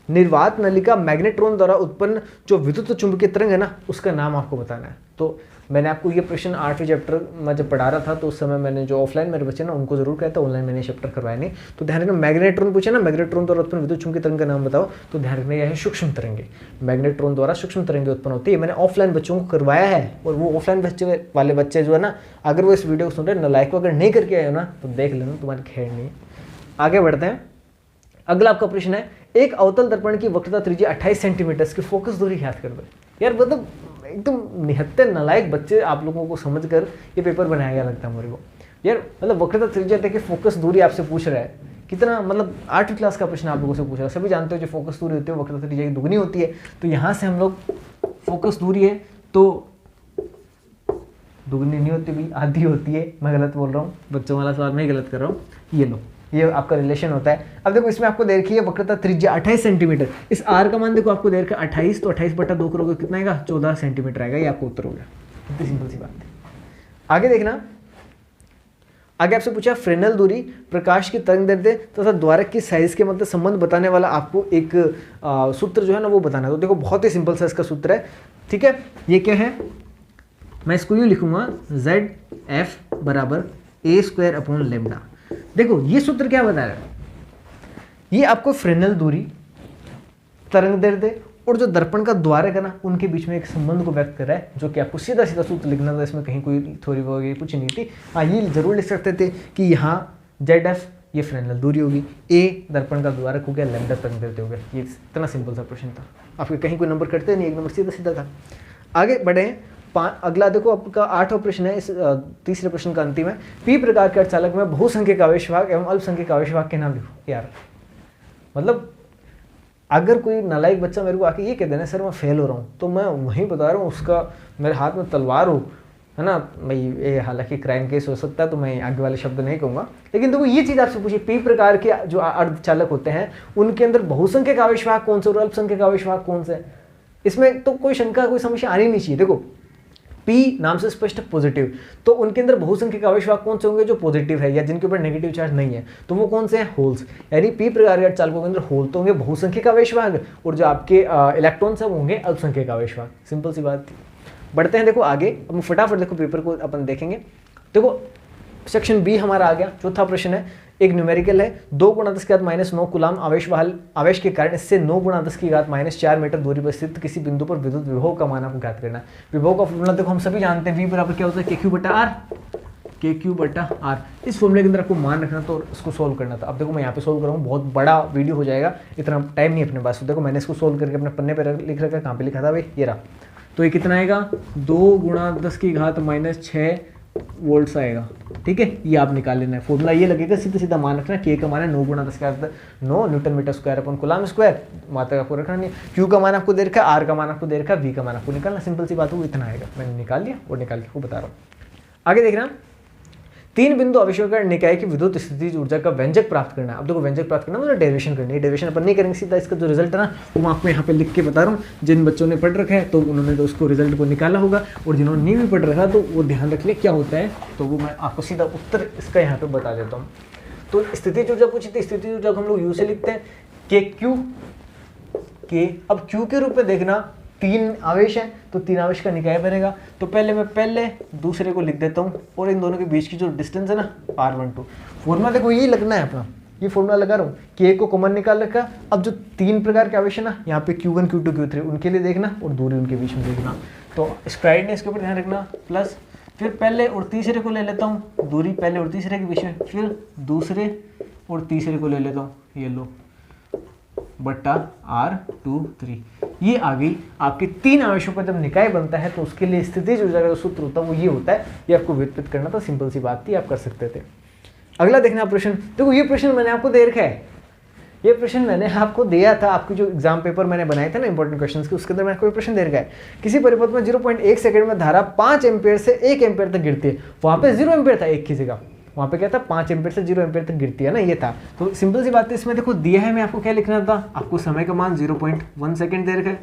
निर्वात नलिका मैग्नेट्रॉन द्वारा उत्पन्न जो विद्युत चुंबकीय तरंग है ना, उसका नाम आपको बताना है। तो मैंने आपको ये प्रश्न 8वें चैप्टर में जब पढ़ा रहा था, तो उस समय मैंने जो ऑफलाइन मेरे बच्चे ना उनको जरूर कहता, ऑनलाइन मैंने चैप्टर करवाया नहीं। तो ध्यान रखना, मैग्नेट्रॉन पूछे ना, मैग्नेट्रॉन द्वारा उत्पन्न विद्युत चुंबकीय तरंग का नाम बताओ, तो ध्यान रखना यह है सूक्ष्म तरंगे। मैग्नेट्रॉन द्वारा सूक्ष्म तरंगे उत्पन्न होती है। मैंने ऑफलाइन बच्चों को करवाया है, और वो ऑफलाइन बच्चे वाले बच्चे जो है ना, अगर वो इस वीडियो को सुन रहे नलायक को अगर नहीं करके आए हो ना, तो देख लेना, तुम्हारी खैर नहीं। आगे बढ़ते हैं। अगला आपका प्रश्न है, एक अवतल दर्पण की वक्रता त्रिज्या 28 सेंटीमीटर की फोकस दूरी याद कर दो। यार मतलब एकदम निहत्ते नलायक बच्चे आप लोगों को समझकर ये पेपर बनाया गया लगता है मेरे को। यार मतलब वक्रता त्रिज्या देखिए, फोकस दूरी आपसे पूछ रहा है कितना, मतलब 8वीं क्लास का प्रश्न आप लोगों से पूछ रहा है। सभी जानते हो जो फोकस दूरी होती है वक्रता त्रिज्या की दुगनी होती है। तो यहाँ से हम लोग फोकस दूरी है तो दुगनी नहीं होती भाई, आधी होती है। मैं गलत बोल रहा हूँ, बच्चों वाला सवाल मैं गलत कर रहा हूँ। ये लो, ये आपका रिलेशन होता है। अब देखो इसमें आपको दे रखी है वक्रता त्रिज्या 28 सेंटीमीटर। इस आर का मान देखो आपको दे रखा है 28, तो 28/2 करोगे कितना आएगा, 14 सेंटीमीटर आएगा। ये आपको उत्तर हो गया। कितनी सिंपल सी बात है। आगे देखना, आगे आपसे पूछा फ्रेनेल दूरी, प्रकाश की तरंगदैर्घ्य तथा द्वारक की साइज के मध्य संबंध बताने वाला आपको एक सूत्र जो है ना वो बताना है। तो देखो बहुत ही सिंपल सा इसका सूत्र है, ठीक है। ये क्या है, मैं इसको यूँ लिखूंगा ZF = a² λ। देखो ये सूत्र क्या बता रहा है, ये आपको फ्रेनेल दूरी, तरंगदैर्घ्य और जो दर्पण का द्वारक है ना, उनके बीच में एक संबंध को व्यक्त कर रहा है, जो कि आपको सीधा सीधा सूत्र लिखना था। इसमें कहीं कोई थ्योरी वगैरह कुछ नहीं थी। हाँ, ये जरूर लिख सकते थे कि यहाँ ZF ये फ्रेनेल दूरी होगी, A दर्पण का द्वारक हो गया, लैम्डा तरंगदैर्घ्य हो गया। ये इतना सिंपल सा प्रश्न था, आपके कहीं कोई नंबर कटते नहीं, एक नंबर सीधा सीधा था। आगे बढ़े, अगला देखो आपका 8वां प्रश्न है, इस तीसरे प्रश्न का अंतिम है। P प्रकार के अर्धचालक में बहुसंख्यक आवेशवाहक एवं अल्पसंख्यक आवेशवाहक के नाम लिखो। यार मतलब अगर कोई नालायक बच्चा मेरे को आके ये कह देना सर मैं फेल हो रहा हूँ, तो मैं वहीं बता रहा हूँ उसका मेरे हाथ में तलवार हो, है ना भाई। ये हालांकि क्राइम केस हो सकता है, तो मैं आगे वाले शब्द नहीं कहूँगा, लेकिन देखो ये चीज़ आपसे पूछिए, P प्रकार के जो अर्धचालक होते हैं उनके अंदर बहुसंख्यक आवेशवाहक कौन से और अल्पसंख्यक आवेशवाहक कौन से, इसमें तो कोई शंका कोई समस्या आनी नहीं चाहिए। देखो P नाम से स्पष्ट पॉजिटिव, तो उनके अंदर बहुसंख्यक आवेशवाहक कौन से होंगे, जो पॉजिटिव है या जिनके ऊपर नेगेटिव चार्ज नहीं है, तो वो कौन से हैं, होल्स। यानी P प्रकार के अर्धचालकों के अंदर होल तो होंगे बहुसंख्यक आवेशवाहक, और जो आपके इलेक्ट्रॉन्स हैं वो होंगे अल्पसंख्यक आवेशवाहक। सिंपल सी बात। बढ़ते हैं देखो आगे, अब फटाफट देखो पेपर को अपन देखेंगे। देखो सेक्शन बी हमारा आ गया। चौथा प्रश्न है, एक न्यूमेरिकल है, 2 × 10⁻⁹ कुलाम आवेश के कारण इससे 9 × 10⁻⁴ मीटर दूरी पर स्थित किसी बिंदु पर विद्युत विभव का मान आपको ज्ञात करना है। विभव का फॉर्मूला देखो हम सभी जानते हैं, V बराबर क्या होता है, KQ/R। इस फॉर्मूले के अंदर आपको मान रखना तो इसको सोल्व करना था। अब देखो मैं यहाँ पे सोल्व कर रहा हूँ, बहुत बड़ा वीडियो हो जाएगा, इतना टाइम नहीं अपने पास। तो देखो मैंने इसको सोल्व करके अपने पन्ने पर लिख रखा है। कहाँ पे लिखा था भाई, ये रहा। तो ये कितना आएगा, 2 × 10⁻⁻⁶ वोल्ट्स आएगा, ठीक है। ये आप निकाल लेना है, फॉर्मूला ये लगेगा, सीधा सीधा मान रखना। K का मान है 9 × 10⁻⁹ newton metre square upon coulomb square, मात्रा आपको रखना नहीं। Q का मान आपको दे रखा है, R का मान आपको दे रखा है, V का मान आपको निकालना। सिंपल सी बात है, वो इतना आएगा। मैंने निकाल लिया और निकाल के बता रहा हूँ। आगे देखना, 3 बिंदु आवेशों निकाय की विद्युत स्थितिज ऊर्जा का व्यंजक प्राप्त करना है। अब देखो व्यंजक प्राप्त करना मतलब डेरिवेशन करनी है। डेरिवेशन अपन नहीं करेंगे, सीधा इसका जो रिजल्ट है ना वो मैं आपको यहाँ पे लिख के बता रहा हूँ। जिन बच्चों ने पढ़ रखा है तो उन्होंने तो उसको रिजल्ट को निकाला होगा, और जिन्होंने नहीं भी पढ़ रखा तो वो ध्यान रख ले क्या होता है, तो वो मैं आपको सीधा उत्तर इसका यहाँ पे बता देता हूँ। तो स्थितिज ऊर्जा पूछी थी, स्थितिज ऊर्जा को हम लोग यू से लिखते हैं, KQ। अब Q के रूप में देखना, 3 आवेश हैं तो 3 आवेश का निकाय बनेगा। तो पहले मैं दूसरे को लिख देता हूँ, और इन दोनों के बीच की जो डिस्टेंस है ना R12। फॉर्मूला देखो यही लगना है अपना, ये फॉर्मूला लगा रहा हूँ। K को कॉमन निकाल रखा। अब जो 3 प्रकार के आवेश है ना, यहाँ पे Q1 Q2 Q3 उनके लिए देखना, और दूरी उनके बीच में देखना। तो स्ट्राइडनेस के ऊपर ध्यान रखना, प्लस फिर पहले और तीसरे को ले लेता हूँ, दूरी पहले और तीसरे के बीच में, फिर दूसरे और तीसरे को ले लेता हूँ, ये लो बट्टा R23। ये आ गई आपके 3 आवेशों पर जब निकाय बनता है तो उसके लिए स्थितिज ऊर्जा का जो सूत्र होता है वो ये होता है। ये आपको व्युत्पत्त करना था, सिंपल सी बात थी, आप कर सकते थे। अगला देखना प्रश्न, देखो ये प्रश्न मैंने आपको दे रखा है, ये प्रश्न मैंने आपको दिया था, आपके जो एग्जाम पेपर मैंने बनाए थे ना इंपॉर्टेंट क्वेश्चंस के, उसके अंदर मैंने कोई प्रश्न दे रखा है। किसी परिपथ में 0.1 सेकंड में धारा 5 एम्पियर से 1 एम्पियर तक गिरती है, वहां पे 0 एम्पियर था एक की जगह, वहां पे क्या था 5 एम्पियर से 0 एम्पियर तक गिरती है ना, ये था। तो सिंपल सी बात है, इसमें देखो दिया है, मैं आपको क्या लिखना था, आपको समय का मान 0.1 सेकंड दे रखा है,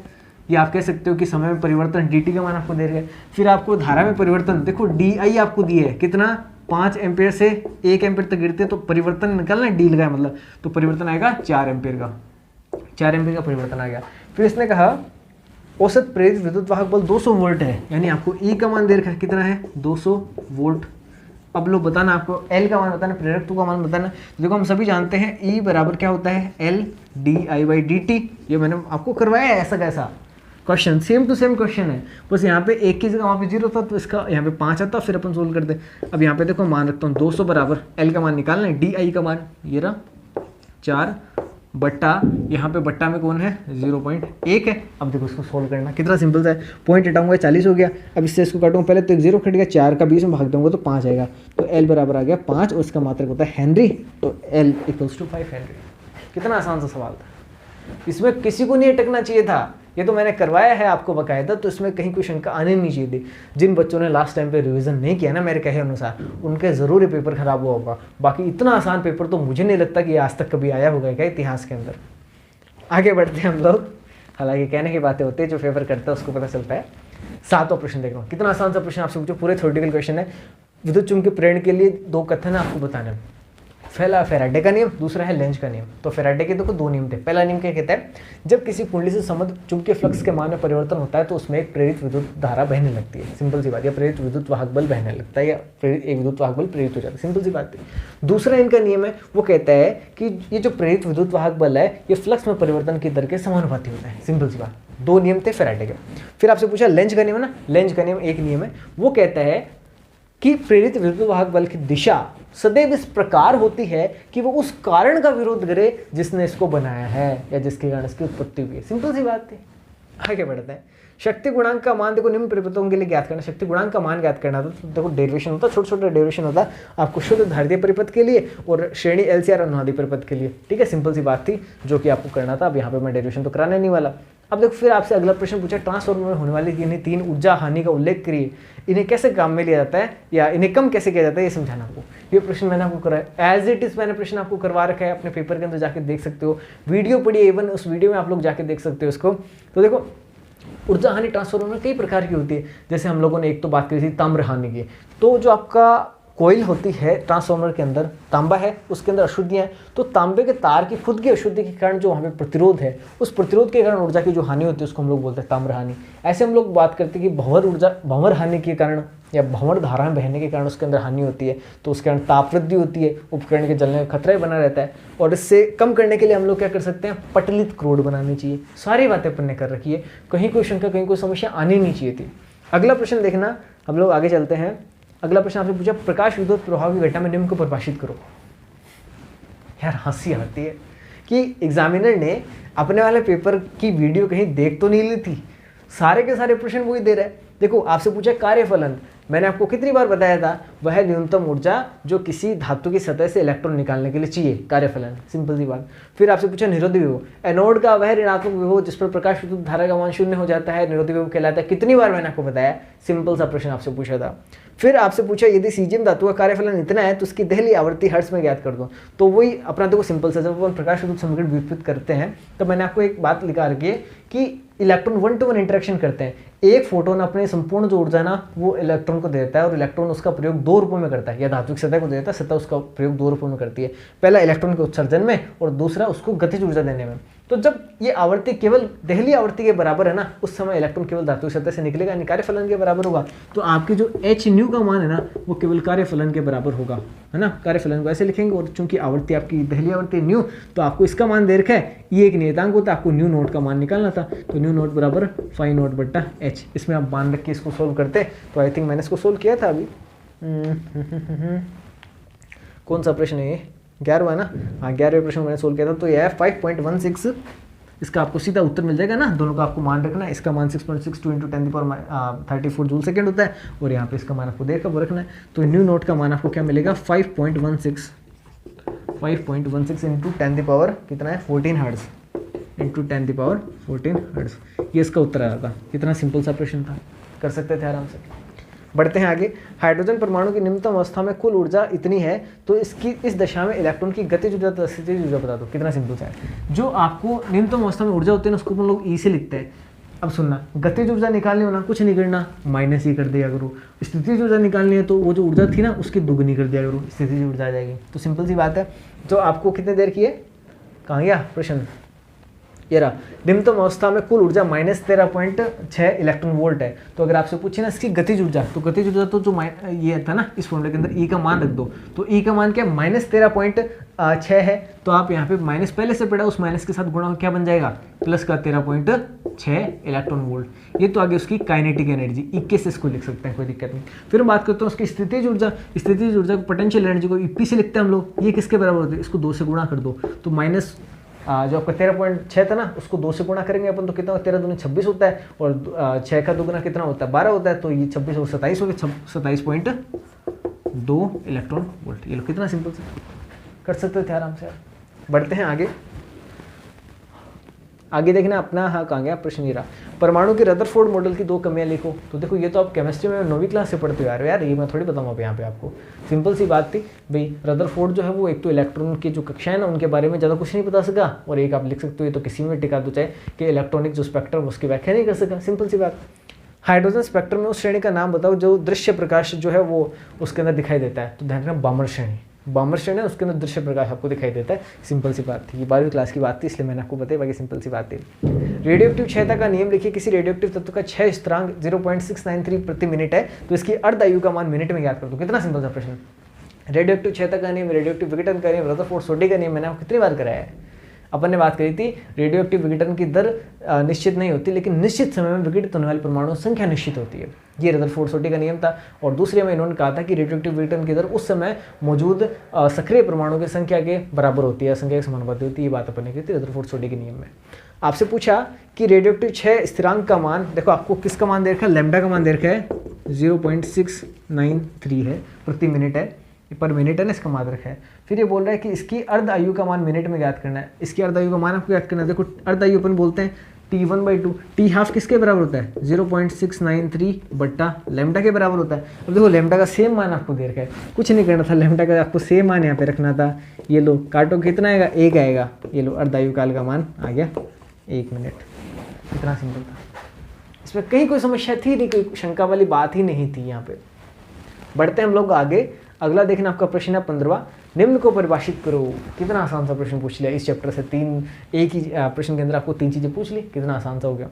या आप कह सकते हो कि समय में परिवर्तन dt का मान आपको दे रखा है। फिर आपको धारा में परिवर्तन, देखो di आपको दिया है कितना, 5 एम्पियर से 1 एम्पियर तक गिरते हैं, तो परिवर्तन निकालना डी लगाया मतलब, तो परिवर्तन आएगा 4 एम्पियर का, 4 एम्पियर का परिवर्तन आ गया। फिर इसने कहा औसत प्रेरित विद्युत वाहक बल 200 वोल्ट है, यानी आपको E का मान दे रखा है कितना है 200 वोल्ट। अब लोग बताना, आपको L का मान बताना, प्रेरकत्व का मान बताना। देखो हम सभी जानते हैं E बराबर क्या होता है L di/dt, ये मैंने आपको करवाया है ऐसा कैसा question, same to same question है, बस यहाँ पे 1 की जगह वहाँ पे 0 था तो इसका यहाँ पे 5 आता, फिर अपन सोल्व करते। अब यहाँ पे देखो मान रखता हूँ 200 बराबर L का मान निकालना है, di का मान ये रहा 4 बट्टा, यहाँ पे बट्टा में कौन है 0.1 है। अब देखो इसको सोल्व करना कितना सिंपल सा है, पॉइंट हटाऊंगा 40 हो गया, अब इससे इसको काटूंगा, पहले तो एक 0 कट गया, 4 का 20 में भाग दूंगा तो 5 आएगा, तो L बराबर आ गया 5 और इसका मात्रक होता है हेनरी, तो L = 5 हेनरी। कितना आसान सा सवाल था, इसमें किसी को नहीं अटकना चाहिए था, ये तो मैंने करवाया है आपको बकायदा, तो इसमें कहीं कोई शंका आने नहीं चाहिए थी। जिन बच्चों ने लास्ट टाइम पे रिवीजन नहीं किया ना मेरे कहे अनुसार, उनके ज़रूर ये पेपर खराब हुआ होगा। बाकी इतना आसान पेपर तो मुझे नहीं लगता कि आज तक कभी आया होगा क्या इतिहास के अंदर। आगे बढ़ते हैं हम लोग, हालांकि कहने की बातें होती है, जो फेवर करता है उसको पता चलता है। 7वां प्रश्न देख लो, कितना आसान सा प्रश्न आपसे पूछो, पूरे थ्योरेटिकल क्वेश्चन है। विद्युत चुंबकीय प्रेरण के लिए 2 कथन आपको बताने हैं, पहला फैराडे का नियम, दूसरा है लेंज का नियम। तो फैराडे के देखो 2 नियम थे। पहला नियम क्या कहता है, जब किसी कुंडली से संबद्ध चुंबकीय फ्लक्स के मान में परिवर्तन होता है तो उसमें एक प्रेरित विद्युत धारा बहने लगती है, सिंपल सी बात, या प्रेरित विद्युत वाहक बल बहने लगता है, या एक विद्युत वाहक बल प्रेरित हो जाता है, सिंपल सी बात है। दूसरा इनका नियम है, वो कहता है कि ये जो प्रेरित विद्युत वाहक बल है ये फ्लक्स में परिवर्तन की दर के समानुपाती होता है, सिंपल सी बात। 2 नियम थे फैराडे के। फिर आपसे पूछा लेंज का नियम है ना, लेंज का नियम एक नियम है, वो कहता है कि प्रेरित विद्युत वाहक बल की दिशा सदैव इस प्रकार होती है कि वो उस कारण का विरोध करे जिसने इसको बनाया है या जिसके कारण इसकी उत्पत्ति हुई है, सिंपल सी बात थी। आगे बढ़ते हैं, शक्ति गुणांक का मान देखो निम्न परिपथों के लिए ज्ञात करना। शक्ति गुणांक का मान ज्ञात करना, तो देखो डेरिवेशन होता है, छोटा छोटा डेरिवेशन होता है आपको शुद्ध धारितीय परिपथ के लिए और श्रेणी LCR अनुनादी परिपथ के लिए, ठीक है, सिंपल सी बात थी जो कि आपको करना था। अब यहाँ पे मैं डेरिवेशन तो कराने नहीं वाला। अब देखो फिर आपसे अगला प्रश्न पूछा, ट्रांसफार्मर में होने वाली इन्हें 3 ऊर्जा हानि का उल्लेख करिए, इन्हें कैसे काम में लिया जाता है या इन्हें कम कैसे किया जाता है, ये समझाना आपको। ये प्रश्न मैंने आपको कराया, एज इट इज मैंने प्रश्न आपको करवा रखा है, अपने पेपर के अंदर जाके देख सकते हो, वीडियो पढ़िए, इवन उस वीडियो में आप लोग जाके देख सकते हो इसको। तो देखो ऊर्जा हानि ट्रांसफार्मर में कई प्रकार की होती है, जैसे हम लोगों ने एक तो बात करी थी ताम्र हानि की। तो जो आपका कोयल होती है ट्रांसफार्मर के अंदर, तांबा है, उसके अंदर अशुद्धियाँ हैं, तो तांबे के तार की खुद की अशुद्धि के कारण जो वहाँ पे प्रतिरोध है, उस प्रतिरोध के कारण ऊर्जा की जो हानि होती है उसको हम लोग बोलते हैं ताम्र हानि। ऐसे हम लोग बात करते हैं कि भंवर हानि के कारण या भंवर धाराएं बहने के कारण उसके अंदर हानि होती है, तो उसके कारण ताप वृद्धि होती है, उपकरण के जलने का खतरा बना रहता है, और इससे कम करने के लिए हम लोग क्या कर सकते हैं, पटलित क्रोड बनानी चाहिए। सारी बातें अपन ने कर रखी है, कहीं कोई शंका कहीं कोई समस्या आनी नहीं चाहिए थी। अगला प्रश्न देखना, हम लोग आगे चलते हैं। अगला प्रश्न आपसे पूछा, प्रकाश विद्युत प्रभाव की घटना में निम्न को परिभाषित करो। यार हंसी आती है कि एग्जामिनर ने अपने वाले पेपर की वीडियो कहीं देख तो नहीं ली थी, सारे के सारे प्रश्न वही दे रहा है। देखो आपसे पूछा कार्यफलन, मैंने आपको कितनी बार बताया था, वह न्यूनतम ऊर्जा जो किसी धातु की सतह से इलेक्ट्रॉन निकालने के लिए चाहिए, कार्यफलन, सिंपल सी बात। फिर आपसे पूछा निरोधी विभव, एनोड का वह ऋणात्मक विभव जिस पर प्रकाश विद्युत धारा का मान 0 हो जाता है, निरोधी विभव कहलाता है। कितनी बार मैंने आपको बताया, सिंपल सा प्रश्न आपसे पूछा था। फिर आपसे पूछा यदि सीजियम धातु का कार्यफलन इतना है तो उसकी दहली आवृत्ति हर्ट्ज में ज्ञात कर दो। तो वही अपना देखो सिंपल सा, जब अपन प्रकाश विद्युत समीकरण व्युत्पत्त करते हैं तो मैंने आपको एक बात लिखा रखी है कि इलेक्ट्रॉन 1-to-1 इंटरेक्शन करते हैं। एक फोटोन अपने संपूर्ण जो ऊर्जा ना वो इलेक्ट्रॉन को देता है और इलेक्ट्रॉन उसका प्रयोग 2 रूपों में करता है, या धातु की सतह को देता है, सतह उसका प्रयोग 2 रूपों में करती है, पहला इलेक्ट्रॉन के उत्सर्जन में और दूसरा उसको गतिज ऊर्जा देने में। तो जब ये आवृत्ति केवल दहली आवृत्ति के बराबर है ना, उस समय इलेक्ट्रॉन केवल धातु की सतह से निकलेगा, यानी कार्यफलन के बराबर होगा। तो आपकी जो h न्यू का मान है ना वो केवल कार्यफलन के बराबर होगा, है ना, कार्यफलन को ऐसे लिखेंगे। और चूंकि आवृत्ति आपकी दहली आवृत्ति न्यू, तो आपको इसका मान दे रखा है, ये एक नियतांक होता है, आपको न्यू नोट का मान निकालना था, तो न्यू नोट बराबर फाई नोट बट्टा h। इसमें आप मान रख के इसको सोल्व करते, तो आई थिंक मैंने इसको सोल्व किया था अभी। कौन सा प्रश्न है ये, 11वां है ना, हाँ 11वें प्रश्न मैंने सोल्व किया था। तो यह है 5.16 इसका आपको सीधा उत्तर मिल जाएगा ना, दोनों का आपको मान रखना है। इसका मान 6.62 इंटू 10⁻34 जूल सेकेंड होता है, और यहाँ पे इसका मान आपको देखा वो रखना है। तो न्यू नोट का मान आपको क्या मिलेगा 5.16 इंटू 10⁻, कितना है 14 हर्ट्ज इंटू 10⁻14 हर्ट्ज। ये इसका उत्तर आ रहा था। कितना सिंपल सा प्रश्न था, कर सकते थे आराम से। बढ़ते हैं आगे। हाइड्रोजन परमाणु की निम्नतम अवस्था में कुल ऊर्जा इतनी है, तो इसकी इस दशा में इलेक्ट्रॉन की गतिज ऊर्जा तथा स्थितिज ऊर्जा बता दो। कितना सिंपल सा है। जो आपको निम्नतम अवस्था में ऊर्जा होती है ना, उसको हम लोग ई से लिखते हैं। अब सुनना, गतिज ऊर्जा निकालनी हो ना, कुछ नहीं करना, माइनस ही कर दिया करो। स्थितिज ऊर्जा निकालनी है तो वो जो ऊर्जा थी ना उसकी दुगनी कर दिया करो, स्थितिज ऊर्जा आ जाएगी। तो सिंपल सी बात है। तो आपको कितने देर की है, कहाँ गया प्रश्न, ये रहा। निम्नतम अवस्था में कुल ऊर्जा -13.6 इलेक्ट्रॉन वोल्ट है। तो अगर आपसे पूछे ना इसकी गतिज ऊर्जा, तो गतिज ऊर्जा तो जो ये था ना इस फॉर्मूले के अंदर ई का मान रख दो। तो ई का मान क्या -13.6 है, तो आप यहाँ पे माइनस पहले से पड़ा, उस माइनस के साथ गुणा क्या बन जाएगा, प्लस का 13.6 इलेक्ट्रॉन वोल्ट। ये तो आगे उसकी काइनेटिक एनर्जी, इक्के से इसको लिख सकते हैं, कोई दिक्कत नहीं। फिर हम बात करते हैं उसकी स्थितिज ऊर्जा। स्थितिज ऊर्जा को पोटेंशियल एनर्जी को ईपी से लिखते हैं हम लोग। ये किसके बराबर होती है, इसको 2 से गुणा कर दो। तो माइनस जो आपका 13.6 था ना, उसको 2 से गुणा करेंगे अपन, तो कितना 13 दूनी 26 होता है, और 6 का दुगुना कितना होता है 12 होता है। तो ये 26 और 27 हो गया, 27.2 इलेक्ट्रॉन वोल्ट। ये लो कितना सिंपल से कर सकते थे आराम से। बढ़ते हैं आगे। आगे देखना अपना, हाँ कहाँ गया प्रश्न, ये रहा। परमाणु के रदरफोर्ड मॉडल की 2 कमियां लिखो। तो देखो ये तो आप केमिस्ट्री में 9वीं क्लास से पढ़ते हो यार, ये मैं थोड़ी बताऊँ अब यहाँ पे आपको। सिंपल सी बात थी भाई, रदरफोर्ड जो है वो एक तो इलेक्ट्रॉन की जो कक्षा है ना उनके बारे में ज़्यादा कुछ नहीं बता सका, और एक आप लिख सकते हो ये तो किसी में टिका दो चाहे कि इलेक्ट्रॉनिक जो स्पेक्ट्रम उसकी व्याख्या नहीं कर सका। सिंपल सी बात। हाइड्रोजन स्पेक्ट्रम में उस श्रेणी का नाम बताओ जो दृश्य प्रकाश जो है वो उसके अंदर दिखाई देता है। तो ध्यान रखना बामर श्रेणी, बामर श्रेणी है उसके अंदर दृश्य प्रकाश आपको दिखाई देता है। सिंपल सी बात थी, ये 12वीं क्लास की बात थी इसलिए मैंने आपको बताया, बाकी सिंपल सी बात थी। रेडियोएक्टिव क्षयता का नियम लिखिए। किसी रेडियोएक्टिव तत्व का क्षय स्थिरांक 0.693 प्रति मिनट है, तो इसकी अर्ध आयु का मान मिनट में ज्ञात कर दो। कितना सिंपल सा प्रश्न। रेडियोएक्टिव क्षयता का नियम, रेडियोएक्टिव विघटन का नियम, रदरफोर्ड सोडी का नियम मैंने आपको कितनी बार कराया है। अपन ने बात करी थी रेडियोएक्टिव विघटन की दर निश्चित नहीं होती, लेकिन निश्चित समय में विघटित होने वाले परमाणुओं की संख्या निश्चित होती है। ये रदरफोर्ड सोडी का नियम था। और दूसरे में इन्होंने कहा था कि रेडियोएक्टिव विघटन की दर उस समय मौजूद सक्रिय परमाणुओं की संख्या के बराबर होती है, संख्या के समानुपाती होती है। ये बात अपन ने की थी रदरफोर्ड सोडी के नियम में। आपसे पूछा कि रेडियोएक्टिव क्षय स्थिरांक का मान, देखो आपको किसका मान दे रखा है, लैम्डा का मान दे रखा है 0.693 है प्रति मिनट है, पर मिनट है ना इसका मान रखा है। फिर ये बोल रहा है कि इसकी अर्ध आयु का मान मिनट में ज्ञात करना है। इसकी अर्ध आयु का मान आपको ज्ञात करना है। देखो अर्ध आयु अपन बोलते हैं T1/2, T हाफ किसके बराबर होता है 0.693 बट्टा लैम्डा के बराबर होता है। अब देखो लैम्डा का सेम मान आपको दे रखा है, कुछ नहीं करना था, लैम्डा का आपको सेम मान यहाँ पे रखना था। ये लो काटो कितना आएगा, 1 आएगा। ये लो अर्ध आयु काल का मान आ गया 1 मिनट। इतना सिंपल था, इसमें कहीं कोई समस्या थी नहीं, कोई शंका वाली बात ही नहीं थी यहाँ पे। बढ़ते हैं हम लोग आगे। अगला देखना आपका प्रश्न है 15वां। निम्न को परिभाषित करो। कितना आसान सा प्रश्न पूछ लिया इस चैप्टर से। एक ही प्रश्न के अंदर आपको 3 चीजें पूछ ली, कितना आसान सा हो गया।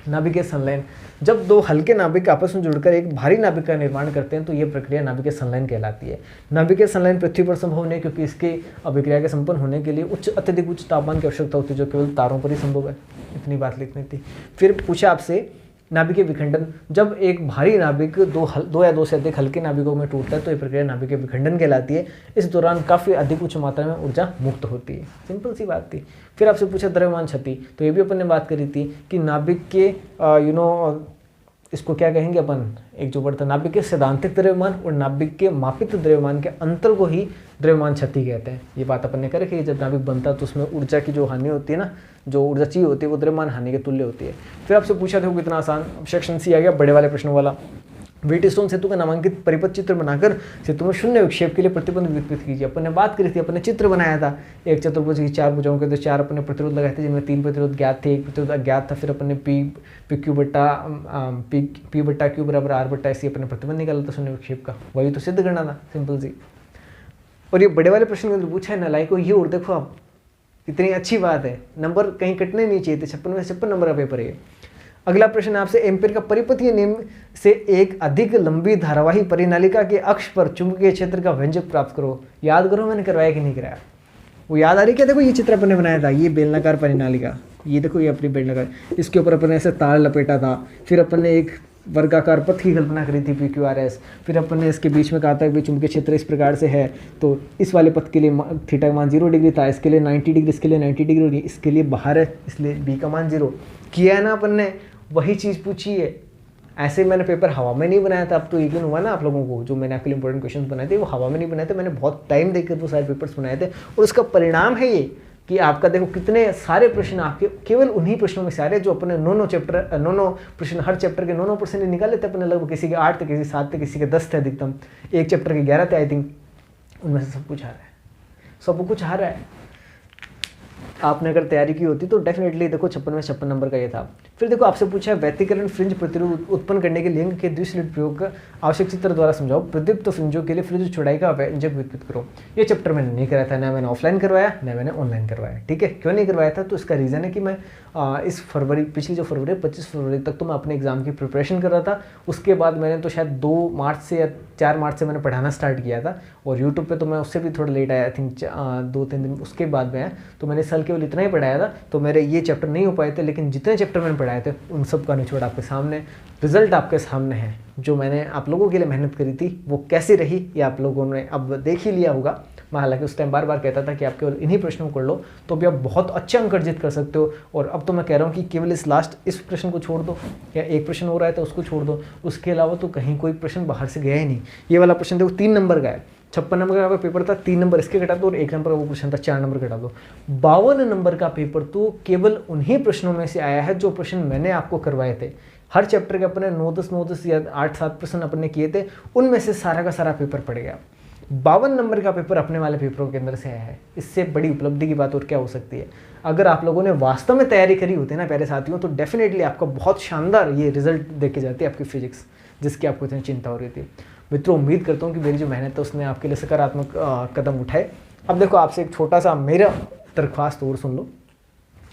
नाभिकीय संलयन। जब 2 हल्के नाभिक आपस में जुड़कर एक भारी नाभिक का निर्माण करते हैं तो ये प्रक्रिया नाभिकीय संलयन कहलाती है। नाभिकीय संलयन पृथ्वी पर संभव नहीं, क्योंकि इसके अभिक्रिया के संपन्न होने के लिए अत्यधिक उच्च तापमान की आवश्यकता होती है, जो केवल तारों पर ही संभव है। इतनी बात लिखनी थी। फिर पूछा आपसे नाभिकीय विखंडन। जब एक भारी नाभिक दो या दो से अधिक हल्के नाभिकों में टूटता है तो ये प्रक्रिया नाभिकीय विखंडन कहलाती है। इस दौरान काफ़ी अधिक उच्च मात्रा में ऊर्जा मुक्त होती है। सिंपल सी बात थी। फिर आपसे पूछा द्रव्यमान क्षति, तो ये भी अपन ने बात करी थी कि नाभिक के इसको क्या कहेंगे अपन, एक जो वर्ड था नाभिक के सैद्धांतिक द्रव्यमान और नाभिक के मापित द्रव्यमान के अंतर को ही द्रव्यमान क्षति कहते हैं। ये बात अपन ने कर रखी है। जब नाभिक बनता है तो उसमें ऊर्जा की जो हानि होती है ना, जो ऊर्जा चाहिए होती है वो द्रव्यमान हानि के तुल्य होती है। फिर आपसे पूछा था कितना आसान, सेक्शन सी आ गया बड़े वाले प्रश्नों वाला। व्हीटस्टोन सेतु का नामांकित परिपथ चित्र बनाकर सेतु में शून्य विक्षेप के लिए प्रतिबंध विकसित कीजिए। अपन ने बात करी थी, अपन ने चित्र बनाया था एक चतुर्भुज की 4 भुजाओं के, तो 4 अपन ने प्रतिरोध लगाए थे जिनमें 3 प्रतिरोध ज्ञात थे, 1 प्रतिरोध अज्ञात था। फिर अपन ने पी क्यू बट्टा क्यू बराबर आर बट्टा ऐसे अपन ने प्रतिबंध निकाला था शून्य विक्षेप का, वही तो सिद्ध करना था। सिंपल सी। और ये बड़े वाले प्रश्न के अंदर पूछा है नलायक को, ये और देखो आप इतनी अच्छी बात है, नंबर कहीं कटने नहीं चाहिए थे। 56 में 56 नंबर का पेपर है। अगला प्रश्न आपसे एम्पीयर का परिपथीय नियम से एक अधिक लंबी धारावाही परिनालिका के अक्ष पर चुंबकीय क्षेत्र का व्यंजक प्राप्त करो। याद करो मैंने करवाया कि नहीं कराया, वो याद आ रही क्या। देखो ये चित्र अपन ने बनाया था, ये बेलनाकार परिनालिका, ये देखो ये अपनी बेलनाकार, इसके ऊपर अपन ने ऐसे तार लपेटा था। फिर अपन ने एक वर्गाकार पथ की कल्पना करी थी PQRS। फिर अपन ने इसके बीच में कहा था कि चुंबकीय क्षेत्र इस प्रकार से है, तो इस वाले पथ के लिए थीटा का मान 0 डिग्री था, इसके लिए 90 डिग्री, इसके लिए 90 डिग्री, इसके लिए बाहर है इसलिए बी का मान 0 किया है ना अपन ने, वही चीज़ पूछी है। ऐसे मैंने पेपर हवा में नहीं बनाया था, अब तो यकीन हुआ ना आप लोगों को, जो मैंने आपके लिए इंपॉर्टेंट क्वेश्चन बनाए थे वो हवा में नहीं बनाए थे, मैंने बहुत टाइम देकर वो सारे पेपर्स बनाए थे। और उसका परिणाम है ये कि आपका देखो कितने सारे प्रश्न आपके केवल उन्हीं प्रश्नों में से आ रहे जो अपने नौ प्रश्न, हर चैप्टर के 9% निकाले थे अपने, लगभग किसी के 8 थे, किसी के 7 थे, किसी के 10 थे अधिकतम, एक चैप्टर के 11 थे आई थिंक, उनमें से सब कुछ आ रहा है, सब कुछ आ रहा है। आपने अगर तैयारी की होती तो डेफिनेटली देखो 56 में 56 नंबर का ये था। फिर देखो आपसे पूछा है व्यतिकरण फ्रिंज प्रतिरूप उत्पन्न करने के लिंग के द्विस्लिट प्रयोग का आवश्यक चित्र द्वारा समझाओ, प्रदीप्त फ्रिंजों के लिए फ्रिंज चौड़ाई का व्यंजक विकसित करो। ये चैप्टर मैंने नहीं कराया था, ना मैंने ऑफलाइन करवाया ना मैंने ऑनलाइन करवाया, ठीक है। क्यों नहीं करवाया था, तो इसका रीज़न है कि मैं इस पिछली जो फरवरी 25 फरवरी तक तो मैं अपने एग्जाम की प्रिपरेशन कर रहा था। उसके बाद मैंने तो शायद 2 मार्च से या 4 मार्च से मैंने पढ़ाना स्टार्ट किया था, और यूट्यूब पे तो मैं उससे भी थोड़ा लेट आया, आई थिंक 2-3 दिन उसके बाद में आया। तो मैंने साल केवल इतना ही पढ़ाया था, तो मेरे ये चैप्टर नहीं हो पाए थे, लेकिन जितने चैप्टर मैंने पढ़ाए थे उन सब का निचोड़ आपके सामने, रिजल्ट आपके सामने है। जो मैंने आप लोगों के लिए मेहनत करी थी वो कैसी रही ये आप लोगों ने अब देख ही लिया होगा। मैं हालांकि उस टाइम बार बार कहता था कि आप केवल इन्हीं प्रश्नों को कर लो तो भी आप बहुत अच्छे अंक अर्जित कर सकते हो, और अब तो मैं कह रहा हूँ कि केवल इस प्रश्न को छोड़ दो, या एक प्रश्न हो रहा है तो उसको छोड़ दो, उसके अलावा तो कहीं कोई प्रश्न बाहर से गया ही नहीं। ये वाला प्रश्न देखो 3 नंबर का है, 56 नंबर का पेपर था, 3 नंबर इसके घटा दो और 1 नंबर का वो प्रश्न था, 4 नंबर घटा दो। 52 नंबर का पेपर तो केवल उन्हीं प्रश्नों में से आया है जो प्रश्न मैंने आपको करवाए थे। हर चैप्टर के अपने 9-10 या 8-7 प्रश्न अपने किए थे, उनमें से सारा का सारा पेपर पड़ गया। 52 नंबर का पेपर अपने वाले पेपरों के अंदर से आया है। इससे बड़ी उपलब्धि की बात और क्या हो सकती है। अगर आप लोगों ने वास्तव में तैयारी करी होती है ना प्यारे साथियों, तो डेफिनेटली आपका बहुत शानदार ये रिजल्ट देके जाती है आपकी फिजिक्स, जिसकी आपको इतनी चिंता हो रही थी। मित्रों, उम्मीद करता हूँ कि मेरी जो मेहनत है उसने आपके लिए सकारात्मक कदम उठाए। अब देखो आपसे एक छोटा सा मेरा दरख्वास्त और सुन लो।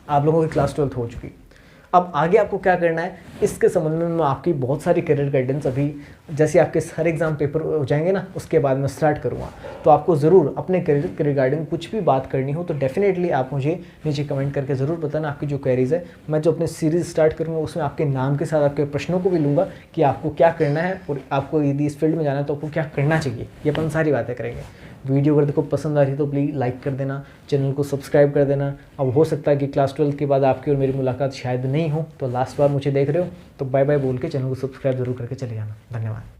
आप लोगों की क्लास 12 हो चुकी, अब आगे आपको क्या करना है इसके संबंध में मैं आपकी बहुत सारी करियर गाइडेंस अभी जैसे आपके हर एग्जाम पेपर हो जाएंगे ना उसके बाद मैं स्टार्ट करूँगा। तो आपको ज़रूर अपने करियर रिगार्डिंग कुछ भी बात करनी हो तो डेफिनेटली आप मुझे नीचे कमेंट करके ज़रूर बताना आपकी जो क्वेरीज है। मैं जो अपनी सीरीज़ स्टार्ट करूँगा उसमें आपके नाम के साथ आपके प्रश्नों को भी लूँगा कि आपको क्या करना है, और आपको यदि इस फील्ड में जाना है तो आपको क्या करना चाहिए, ये अपन सारी बातें करेंगे। वीडियो अगर देखो पसंद आ रही तो प्लीज़ लाइक कर देना, चैनल को सब्सक्राइब कर देना। अब हो सकता है कि क्लास 12 के बाद आपकी और मेरी मुलाकात शायद नहीं हो, तो लास्ट बार मुझे देख रहे हो तो बाय बाय बोल के चैनल को सब्सक्राइब जरूर करके चले जाना। धन्यवाद।